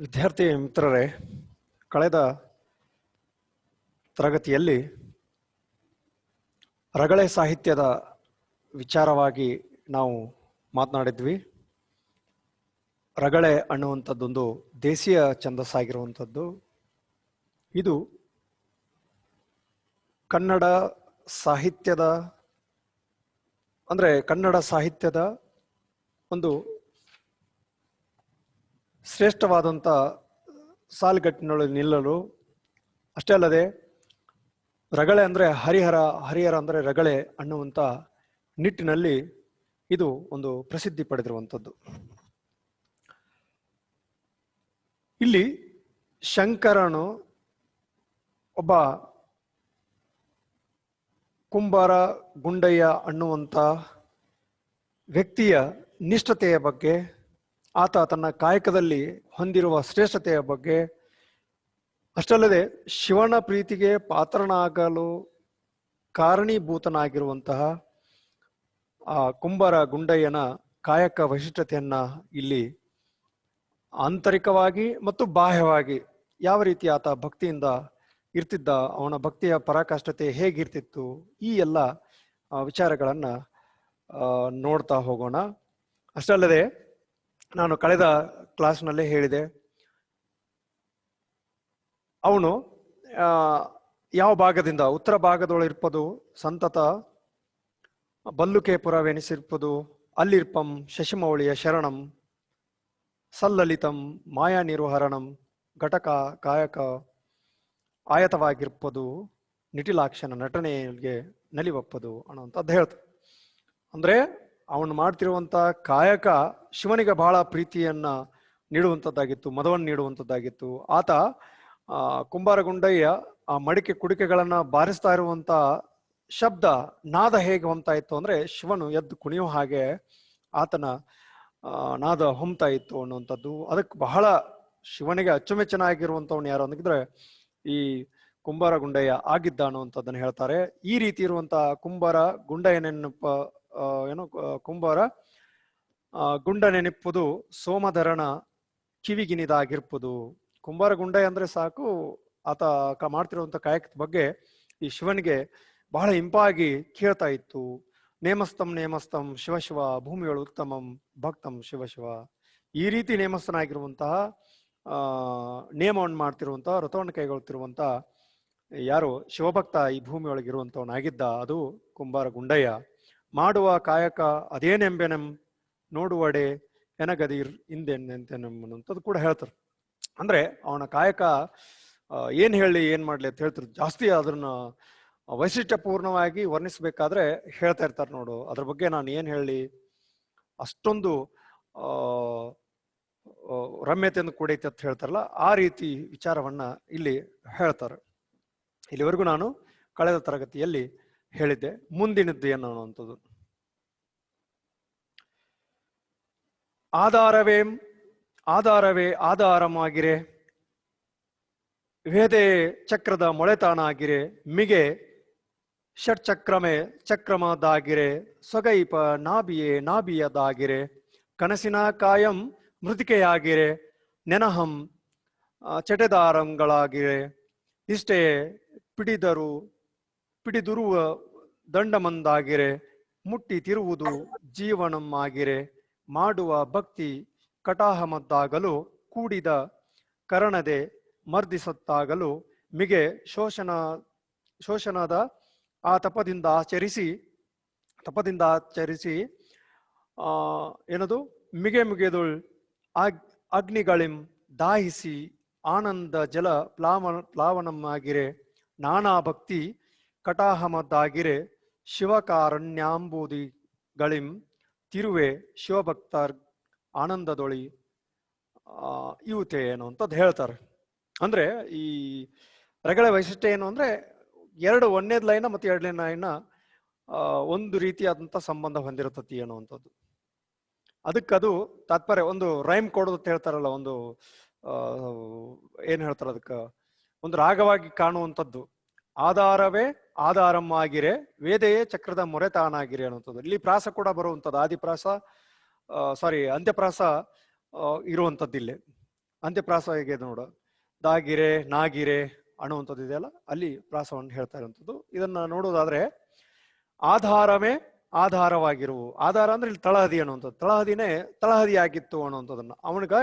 ವಿದ್ಯಾರ್ಥಿ ಮಿತ್ರರೇ, ಕಳೆದ ತರಗತಿಯಲ್ಲಿ ರಗಳೆ ಸಾಹಿತ್ಯದ ವಿಚಾರವಾಗಿ ನಾವು ಮಾತನಾಡಿದ್ವಿ. ರಗಳೆ ಅನ್ನುವಂಥದ್ದೊಂದು ದೇಶೀಯ ಛಂದಸ್ಸಾಗಿರುವಂಥದ್ದು. ಇದು ಕನ್ನಡ ಸಾಹಿತ್ಯದ ಒಂದು ಶ್ರೇಷ್ಠವಾದಂಥ ಸಾಲುಗಟ್ಟಿನೊಳಗೆ ನಿಲ್ಲಲು, ಅಷ್ಟೇ ಅಲ್ಲದೆ ರಗಳೆ ಅಂದರೆ ಹರಿಹರ ಅಂದರೆ ರಗಳೆ ಅನ್ನುವಂಥ ನಿಟ್ಟಿನಲ್ಲಿ ಇದು ಒಂದು ಪ್ರಸಿದ್ಧಿ ಪಡೆದಿರುವಂಥದ್ದು. ಇಲ್ಲಿ ಶಂಕರನು ಒಬ್ಬ ಕುಂಬಾರ ಗುಂಡಯ್ಯ ಅನ್ನುವಂಥ ವ್ಯಕ್ತಿಯ ನಿಷ್ಠತೆಯ ಬಗ್ಗೆ, ಆತ ತನ್ನ ಕಾಯಕದಲ್ಲಿ ಹೊಂದಿರುವ ಶ್ರೇಷ್ಠತೆಯ ಬಗ್ಗೆ, ಅಷ್ಟಲ್ಲದೆ ಶಿವನ ಪ್ರೀತಿಗೆ ಪಾತ್ರನಾಗಲು ಕಾರಣೀಭೂತನಾಗಿರುವಂತಹ ಆ ಕುಂಬಾರ ಗುಂಡಯ್ಯನ ಕಾಯಕ ವೈಶಿಷ್ಟ್ಯತೆಯನ್ನ ಇಲ್ಲಿ ಆಂತರಿಕವಾಗಿ ಮತ್ತು ಬಾಹ್ಯವಾಗಿ ಯಾವ ರೀತಿ ಆತ ಭಕ್ತಿಯಿಂದ ಇರ್ತಿದ್ದ, ಅವನ ಭಕ್ತಿಯ ಪರಾಕಾಷ್ಠತೆ ಹೇಗಿರ್ತಿತ್ತು, ಈ ಎಲ್ಲ ವಿಚಾರಗಳನ್ನ ನೋಡ್ತಾ ಹೋಗೋಣ. ಅಷ್ಟಲ್ಲದೆ ನಾನು ಕಳೆದ ಕ್ಲಾಸ್ನಲ್ಲೇ ಹೇಳಿದೆ, ಅವನು ಯಾವ ಭಾಗದಿಂದ, ಉತ್ತರ ಭಾಗದೊಳಿರ್ಪದು ಸಂತತ ಬಲ್ಲುಕೆ ಪುರವೆನಿಸಿರ್ಪದು ಅಲ್ಲಿರ್ಪಂ ಶಶಿಮೌಳಿಯ ಶರಣಂ ಸಲ್ಲಲಿತಂ ಮಾಯಾ ನಿರ್ವಹರಣಂ ಘಟಕ ಕಾಯಕ ಆಯತವಾಗಿರ್ಪದು ನಿಟಿಲಾಕ್ಷನ ನಟನೆಗೆ ನಲಿವಪ್ಪದು ಅನ್ನೋಂಥದ್ದು ಹೇಳ್ತಾರೆ. ಅಂದ್ರೆ ಅವನು ಮಾಡ್ತಿರುವಂತ ಕಾಯಕ ಶಿವನಿಗೆ ಬಹಳ ಪ್ರೀತಿಯನ್ನ ನೀಡುವಂಥದ್ದಾಗಿತ್ತು, ಮದವನ್ನು ನೀಡುವಂಥದ್ದಾಗಿತ್ತು. ಆತ ಕುಂಬಾರ ಗುಂಡಯ್ಯ ಆ ಮಡಿಕೆ ಕುಡಿಕೆಗಳನ್ನ ಬಾರಿಸ್ತಾ ಇರುವಂತ ಶಬ್ದ ನಾದ ಹೇಗೆ ಹೊಮ್ತಾ ಇತ್ತು ಅಂದ್ರೆ ಶಿವನು ಎದ್ದು ಕುಣಿಯೋ ಹಾಗೆ ಆತನ ನಾದ ಹೊಮ್ತಾ ಇತ್ತು ಅನ್ನುವಂಥದ್ದು. ಅದಕ್ಕೆ ಬಹಳ ಶಿವನಿಗೆ ಅಚ್ಚುಮೆಚ್ಚನಾಗಿರುವಂಥವನು ಯಾರು ಅಂದಿದ್ರೆ ಈ ಕುಂಬಾರ ಗುಂಡಯ್ಯ ಆಗಿದ್ದ ಅನ್ನುವಂಥದ್ದನ್ನು ಹೇಳ್ತಾರೆ. ಈ ರೀತಿ ಇರುವಂತಹ ಕುಂಬಾರ ಕುಂಬಾರ ಗುಂಡನೆನಿಪ್ಪುದು ಸೋಮಧರನ ಕಿವಿಗಿನಿದಾಗಿರ್ಪುದು. ಕುಂಬಾರ ಗುಂಡಯ್ಯ ಅಂದ್ರೆ ಸಾಕು, ಆತ ಮಾಡ್ತಿರುವಂತ ಕಾಯಕದ ಬಗ್ಗೆ ಈ ಶಿವನಿಗೆ ಬಹಳ ಇಂಪಾಗಿ ಕೇಳ್ತಾ ಇತ್ತು. ನೇಮಸ್ತಂ ನೇಮಸ್ತಂ ಶಿವ ಶಿವ ಭೂಮಿಯೊಳು ಉತ್ತಮಂ ಭಕ್ತಂ ಶಿವ ಶಿವ. ಈ ರೀತಿ ನೇಮಸ್ಥನಾಗಿರುವಂತಹ ನೇಮವನ್ನು ಮಾಡ್ತಿರುವಂತಹ ವ್ರತವನ್ನು ಕೈಗೊಳ್ತಿರುವಂತ ಯಾರು ಶಿವಭಕ್ತ ಈ ಭೂಮಿಯೊಳಗಿರುವಂತವನಾಗಿದ್ದ, ಅದು ಕುಂಬಾರ ಗುಂಡಯ್ಯ. ಮಾಡುವ ಕಾಯಕ ಅದೇನೆಂಬೆನೆಂ ನೋಡುವಡೆ ಎನಗದಿರ್ ಹಿಂದೆನ್ನೆಂತೆನೆಂ ಅನ್ನುವಂಥದ್ದು ಕೂಡ ಹೇಳ್ತಾರೆ. ಅಂದ್ರೆ ಅವನ ಕಾಯಕ ಏನ್ ಮಾಡ್ಲಿ ಅಂತ ಹೇಳ್ತಾರೆ. ಜಾಸ್ತಿ ಅದನ್ನ ವೈಶಿಷ್ಟ್ಯಪೂರ್ಣವಾಗಿ ವರ್ಣಿಸ್ಬೇಕಾದ್ರೆ ಹೇಳ್ತಾ ಇರ್ತಾರೆ ನೋಡು, ಅದ್ರ ಬಗ್ಗೆ ನಾನು ಏನ್ ಹೇಳಿ, ಅಷ್ಟೊಂದು ರಮ್ಯತೆಯನ್ನು ಕೂಡೈತೆ ಅಂತ ಹೇಳ್ತಾರಲ್ಲ, ಆ ರೀತಿ ವಿಚಾರವನ್ನ ಇಲ್ಲಿ ಹೇಳ್ತಾರೆ. ಇಲ್ಲಿವರೆಗೂ ನಾನು ಕಳೆದ ತರಗತಿಯಲ್ಲಿ ಹೇಳಿದ್ದೆ. ಮುಂದಿನದ್ದು ಏನು ಅನ್ನುವಂಥದ್ದು, ಆಧಾರವೇ ಆಧಾರಮಾಗಿರೆ ವೇದೆ ಚಕ್ರದ ಮೊಳೆತಾನಾಗಿರೆ ಮಿಗೆ ಷಟ್ಚಕ್ರಮೆ ಚಕ್ರಮದಾಗಿರೆ ಸೊಗೈಪ ನಾಭಿಯದಾಗಿರೆ ಕನಸಿನ ಕಾಯಂ ಮೃತಿಕೆಯಾಗಿರೆ ನೆನಹಂ ಚಟೆದಾರಂಗಳಾಗಿರೆ ಇಷ್ಟೇ ಪಿಡಿದುರುವ ದಂಡಮಂದಾಗಿರೆ ಮುಟ್ಟಿ ತಿರುವುದು ಜೀವನಂ ಆಗಿರೆ ಮಾಡುವ ಭಕ್ತಿ ಕಟಾಹಮದ್ದಾಗಲು ಕೂಡಿದ ಕರಣದೆ ಮರ್ದಿಸತ್ತಾಗಲು ಮಿಗೆ ಶೋಷಣದ ಆ ತಪದಿಂದ ಆಚರಿಸಿ ಏನದು ಮಿಗೆದುಳ್ ಅಗ್ನಿಗಳಿಂ ದಾಹಿಸಿ ಆನಂದ ಜಲ ಪ್ಲಾವನಮ್ಮಾಗಿರೆ ನಾನಾ ಭಕ್ತಿ ಕಟಾಹಮದ್ದಾಗಿರೆ ಶಿವಕಾರಣ್ಯಾಂಬುದಿಗಳಿಂ ತಿರುವೆ ಶಿವಭಕ್ತರ್ ಆನಂದದೊಳಿ ಇವತೆ ಏನು ಅಂತದ್ದು ಹೇಳ್ತಾರೆ. ಅಂದ್ರೆ ಈ ರಗಳೆ ವೈಶಿಷ್ಟ್ಯ ಏನು ಅಂದ್ರೆ ಒಂದನೇದ್ ಲೈನ ಮತ್ತು ಎರಡನೇ ಲೈನ ಒಂದು ರೀತಿಯಾದಂತ ಸಂಬಂಧ ಹೊಂದಿರತತಿ ಅನ್ನುವಂಥದ್ದು. ಅದಕ್ಕದು ತಾತ್ಪರ್ಯ, ಒಂದು ರೈಮ್ ಕೊಡೋದು ಅಂತ ಹೇಳ್ತಾರಲ್ಲ, ಒಂದು ಏನ್ ಹೇಳ್ತಾರ, ಅದಕ್ಕೆ ಒಂದು ರಾಗವಾಗಿ ಕಾಣುವಂಥದ್ದು. ಆಧಾರವೇ ಆಧಾರಮ್ಮಾಗಿರೆ ವೇದೆಯೇ ಚಕ್ರದ ಮೊರೆತಾನಾಗಿರೆ ಅನ್ನುವಂಥದ್ದು. ಇಲ್ಲಿ ಪ್ರಾಸ ಕೂಡ ಬರುವಂಥದ್ದು, ಅಂತ್ಯಪ್ರಾಸ ಇರುವಂಥದ್ದು ಇಲ್ಲಿ. ಅಂತ್ಯಪ್ರಾಸ ಹೇಗೆ ನೋಡು, ದಾಗಿರೆ ನಾಗಿರೆ ಅನ್ನುವಂಥದ್ದು ಇದೆಯಲ್ಲ, ಅಲ್ಲಿ ಪ್ರಾಸವನ್ನು ಹೇಳ್ತಾ ಇರುವಂಥದ್ದು. ಇದನ್ನ ನೋಡೋದಾದ್ರೆ ಆಧಾರವೇ ಆಧಾರವಾಗಿರು, ಆಧಾರ ಅಂದ್ರೆ ಇಲ್ಲಿ ತಳಹದಿ ಅನ್ನುವಂಥದ್ದು, ತಳಹದಿನೇ ತಳಹದಿಯಾಗಿತ್ತು ಅನ್ನುವಂಥದ್ದನ್ನ, ಅವನಿಗ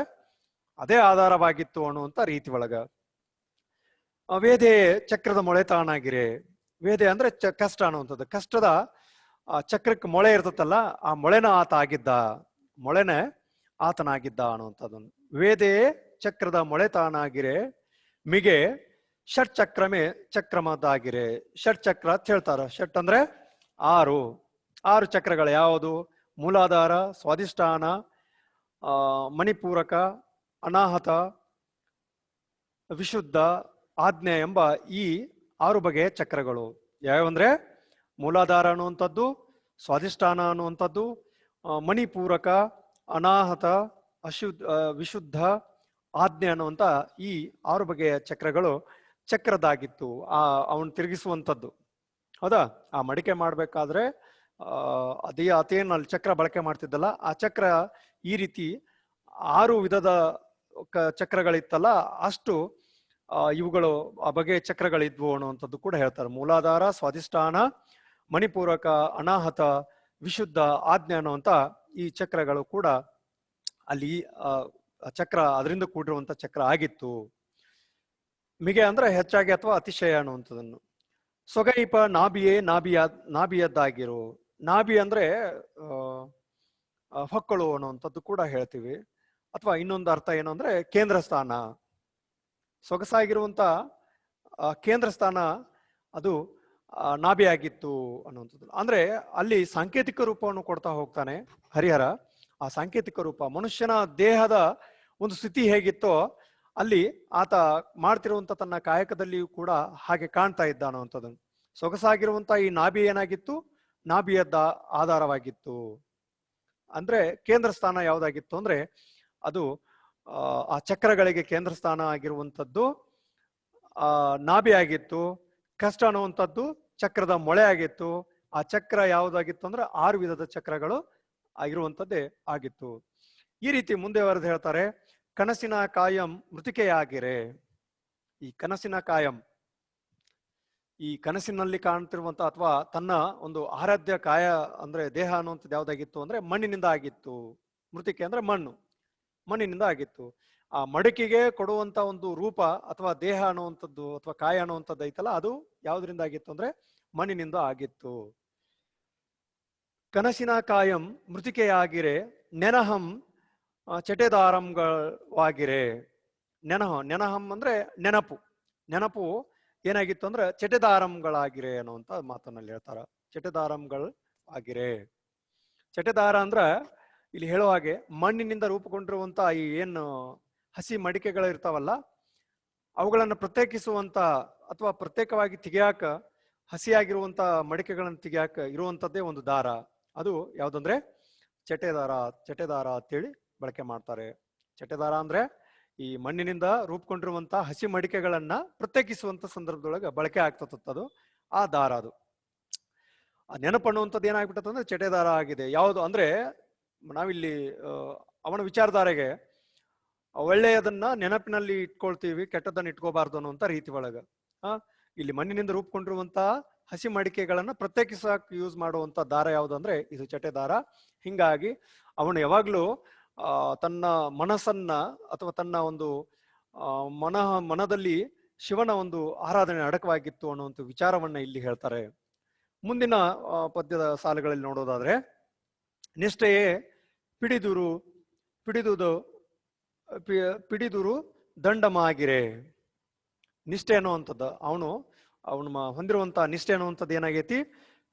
ಅದೇ ಆಧಾರವಾಗಿತ್ತು ಅನ್ನುವಂಥ ರೀತಿ ಒಳಗ. ವೇದೆ ಚಕ್ರದ ಮೊಳೆ ತಾನಾಗಿರೆ, ವೇದೆ ಅಂದ್ರೆ ಕಷ್ಟ ಅನ್ನುವಂಥದ್ದು, ಕಷ್ಟದ ಚಕ್ರಕ್ಕೆ ಮೊಳೆ ಇರ್ತದಲ್ಲ, ಆ ಮೊಳೆನ ಆತ ಆಗಿದ್ದ, ಮೊಳೆನೆ ಆತನಾಗಿದ್ದ ಅನ್ನುವಂಥದ್ದನ್ನು. ವೇದೆ ಚಕ್ರದ ಮೊಳೆ ತಾನಾಗಿರೆ ಮಿಗೆ ಷಟ್ ಚಕ್ರಮೇ ಚಕ್ರಮದಾಗಿರೆ. ಷಟ್ ಚಕ್ರ ಅಂತ ಹೇಳ್ತಾರ. ಷಟ್ ಅಂದ್ರೆ ಆರು, ಆರು ಚಕ್ರಗಳು ಯಾವುದು? ಮೂಲಾಧಾರ, ಸ್ವಾಧಿಷ್ಠಾನ, ಮಣಿಪೂರಕ, ಅನಾಹತ, ವಿಶುದ್ಧ, ಆಜ್ಞೆ ಎಂಬ ಈ 6 ಬಗೆಯ ಚಕ್ರಗಳು. ಯಾವಂದ್ರೆ ಮೂಲಾಧಾರ ಅನ್ನುವಂಥದ್ದು, ಸ್ವಾಧಿಷ್ಠಾನ ಅನ್ನುವಂಥದ್ದು, ಮಣಿಪೂರಕ, ಅನಾಹತ, ವಿಶುದ್ಧ, ಆಜ್ಞೆ ಅನ್ನುವಂಥ ಈ 6 ಬಗೆಯ ಚಕ್ರಗಳು ಚಕ್ರದಾಗಿತ್ತು. ಅವನು ತಿರುಗಿಸುವಂಥದ್ದು. ಹೌದಾ? ಆ ಮಡಿಕೆ ಮಾಡ್ಬೇಕಾದ್ರೆ ಅತೇನು ಅಲ್ಲಿ ಚಕ್ರ ಬಳಕೆ ಮಾಡ್ತಿದ್ದಲ್ಲ, ಆ ಚಕ್ರ ಈ ರೀತಿ 6 ವಿಧದ ಚಕ್ರಗಳಿತ್ತಲ್ಲ, ಅಷ್ಟು ಇವುಗಳು ಆ ಬಗೆಯ ಚಕ್ರಗಳಿದ್ವು ಅನ್ನುವಂಥದ್ದು ಕೂಡ ಹೇಳ್ತಾರೆ. ಮೂಲಾಧಾರ, ಸ್ವಾಧಿಷ್ಠಾನ, ಮಣಿಪೂರಕ, ಅನಾಹತ, ವಿಶುದ್ಧ, ಆಜ್ಞೆ ಅನ್ನುವಂಥ ಈ ಚಕ್ರಗಳು ಕೂಡ ಅಲ್ಲಿ ಚಕ್ರ ಅದರಿಂದ ಕೂಡಿರುವಂತ ಚಕ್ರ ಆಗಿತ್ತು. ಮಿಗೆ ಅಂದ್ರೆ ಹೆಚ್ಚಾಗಿ ಅಥವಾ ಅತಿಶಯ ಅನ್ನುವಂಥದ್ದನ್ನು. ಸೊಗೈಪ ನಾಭಿಯೇ ನಾಭಿಯದ್ದಾಗಿರು. ನಾಭಿ ಅಂದ್ರೆ ಹೊಕ್ಕಳು ಅನ್ನುವಂಥದ್ದು ಕೂಡ ಹೇಳ್ತೀವಿ. ಅಥವಾ ಇನ್ನೊಂದು ಅರ್ಥ ಏನು ಅಂದ್ರೆ ಕೇಂದ್ರ ಸ್ಥಾನ, ಸೊಗಸಾಗಿರುವಂತ ಕೇಂದ್ರ ಸ್ಥಾನ ಅದು ನಾಭಿ ಆಗಿತ್ತು ಅನ್ನುವಂಥದ್ದು. ಅಂದ್ರೆ ಅಲ್ಲಿ ಸಾಂಕೇತಿಕ ರೂಪವನ್ನು ಕೊಡ್ತಾ ಹೋಗ್ತಾನೆ ಹರಿಹರ. ಆ ಸಾಂಕೇತಿಕ ರೂಪ ಮನುಷ್ಯನ ದೇಹದ ಒಂದು ಸ್ಥಿತಿ ಹೇಗಿತ್ತೋ ಅಲ್ಲಿ ಆತ ಮಾಡ್ತಿರುವಂತ ತನ್ನ ಕಾಯಕದಲ್ಲಿಯೂ ಕೂಡ ಹಾಗೆ ಕಾಣ್ತಾ ಇದ್ದ ಅನ್ನುವಂಥದ್ದನ್ನು. ಸೊಗಸಾಗಿರುವಂತ ಈ ನಾಭಿ ಏನಾಗಿತ್ತು? ನಾಭಿಯದ್ದ ಆಧಾರವಾಗಿತ್ತು. ಅಂದ್ರೆ ಕೇಂದ್ರ ಸ್ಥಾನ ಯಾವ್ದಾಗಿತ್ತು ಅಂದ್ರೆ ಅದು ಆ ಚಕ್ರಗಳಿಗೆ ಕೇಂದ್ರ ಸ್ಥಾನ ಆಗಿರುವಂಥದ್ದು ನಾಭಿ ಆಗಿತ್ತು. ಕಷ್ಟ ಅನ್ನುವಂಥದ್ದು ಚಕ್ರದ ಮೊಳೆ ಆಗಿತ್ತು. ಆ ಚಕ್ರ ಯಾವ್ದಾಗಿತ್ತು ಅಂದ್ರೆ 6 ವಿಧದ ಚಕ್ರಗಳು ಆಗಿರುವಂಥದ್ದೇ ಆಗಿತ್ತು. ಈ ರೀತಿ ಮುಂದೆ ಬರೆದು ಹೇಳ್ತಾರೆ, ಕನಸಿನ ಕಾಯಂ ಮೃತಿಕೆಯಾಗಿರೆ. ಈ ಕನಸಿನ ಕಾಯಂ, ಈ ಕನಸಿನಲ್ಲಿ ಕಾಣ್ತಿರುವಂತ ಅಥವಾ ತನ್ನ ಒಂದು ಆರಾಧ್ಯ ಕಾಯ ಅಂದ್ರೆ ದೇಹ ಅನ್ನುವಂಥದ್ದು ಯಾವ್ದಾಗಿತ್ತು ಅಂದ್ರೆ ಮಣ್ಣಿನಿಂದ ಆಗಿತ್ತು. ಮೃತಿಕೆ ಅಂದ್ರೆ ಮಣ್ಣು, ಮಣ್ಣಿನಿಂದ ಆಗಿತ್ತು. ಆ ಮಡಿಕೆಗೆ ಕೊಡುವಂತ ಒಂದು ರೂಪ ಅಥವಾ ದೇಹ ಅನ್ನುವಂಥದ್ದು ಅಥವಾ ಕಾಯ ಅನ್ನುವಂಥದ್ದು ಐತಲ್ಲ, ಅದು ಯಾವ್ದ್ರಿಂದ ಆಗಿತ್ತು ಅಂದ್ರೆ ಮಣ್ಣಿನಿಂದ ಆಗಿತ್ತು. ಕನಸಿನ ಕಾಯಂ ಮೃತಿಕೆಯಾಗಿರೆ ನೆನಹಂ ಚಟೆದಾರಂಗಳಾಗಿರೆ. ನೆನಹಂ ಅಂದ್ರೆ ನೆನಪು. ನೆನಪು ಏನಾಗಿತ್ತು ಅಂದ್ರೆ ಚಟೆದಾರಂಗಳಾಗಿರೆ ಅನ್ನುವಂತ ಮಾತನ್ನಲ್ಲಿ ಹೇಳ್ತಾರ. ಚಟೆದಾರಂಗಳು ಆಗಿರೆ. ಚಟೆದಾರ ಅಂದ್ರ ಇಲ್ಲಿ ಹೇಳೋ ಹಾಗೆ ಮಣ್ಣಿನಿಂದ ರೂಪುಗೊಂಡಿರುವಂತ ಈ ಏನು ಹಸಿ ಮಡಿಕೆಗಳು ಇರ್ತಾವಲ್ಲ, ಅವುಗಳನ್ನು ಪ್ರತ್ಯೇಕಿಸುವಂತ ಅಥವಾ ಪ್ರತ್ಯೇಕವಾಗಿ ತೆಗಿಯಾಕ, ಹಸಿಯಾಗಿರುವಂತ ಮಡಿಕೆಗಳನ್ನು ತೆಗಿಯಾಕ ಇರುವಂತದ್ದೇ ಒಂದು ದಾರ. ಅದು ಯಾವ್ದಂದ್ರೆ ಚಟೆದಾರ. ಚಟೆದಾರ ಅಂತೇಳಿ ಬಳಕೆ ಮಾಡ್ತಾರೆ. ಚಟೆದಾರ ಅಂದ್ರೆ ಈ ಮಣ್ಣಿನಿಂದ ರೂಪುಗೊಂಡಿರುವಂತ ಹಸಿ ಮಡಿಕೆಗಳನ್ನ ಪ್ರತ್ಯೇಕಿಸುವಂತ ಸಂದರ್ಭದೊಳಗೆ ಬಳಕೆ ಆಗ್ತದದು ಆ ದಾರ. ಅದು ಆ ನೆನಪು ಅನ್ನುವಂಥದ್ದು ಏನಾಗ್ಬಿಟ್ಟದ ಅಂದ್ರೆ ಚಟೆದಾರ ಆಗಿದೆ. ಯಾವುದು ಅಂದ್ರೆ ನಾವಿಲ್ಲಿ ಅವನ ವಿಚಾರಧಾರೆಗೆ ಒಳ್ಳೆಯದನ್ನ ನೆನಪಿನಲ್ಲಿ ಇಟ್ಕೊಳ್ತೀವಿ, ಕೆಟ್ಟದನ್ನ ಇಟ್ಕೋಬಾರ್ದು ಅನ್ನುವಂತ ರೀತಿ ಒಳಗ ಇಲ್ಲಿ ಮಣ್ಣಿನಿಂದ ರೂಪುಗೊಂಡಿರುವಂತ ಹಸಿ ಮಡಿಕೆಗಳನ್ನ ಪ್ರತ್ಯೇಕಿಸಕ್ ಯೂಸ್ ಮಾಡುವಂತ ದಾರ ಯಾವುದು ಅಂದ್ರೆ ಇದು ಚಟೆದಾರ. ಹಿಂಗಾಗಿ ಅವನು ಯಾವಾಗ್ಲೂ ತನ್ನ ಮನಸ್ಸನ್ನ ಅಥವಾ ತನ್ನ ಒಂದು ಮನದಲ್ಲಿ ಶಿವನ ಒಂದು ಆರಾಧನೆ ಅಡಕವಾಗಿತ್ತು ಅನ್ನುವಂಥ ವಿಚಾರವನ್ನ ಇಲ್ಲಿ ಹೇಳ್ತಾರೆ. ಮುಂದಿನ ಪದ್ಯದ ಸಾಲುಗಳಲ್ಲಿ ನೋಡೋದಾದ್ರೆ, ನಿಷ್ಠೆಯೇ ಪಿಡಿದುರು ದಂಡಮಾಗಿರೆ. ನಿಷ್ಠೆ ಅನ್ನುವಂಥದ್ದು ಅವನು ಹೊಂದಿರುವಂತ ನಿಷ್ಠೆ ಅನ್ನುವಂಥದ್ದು ಏನಾಗೈತಿ?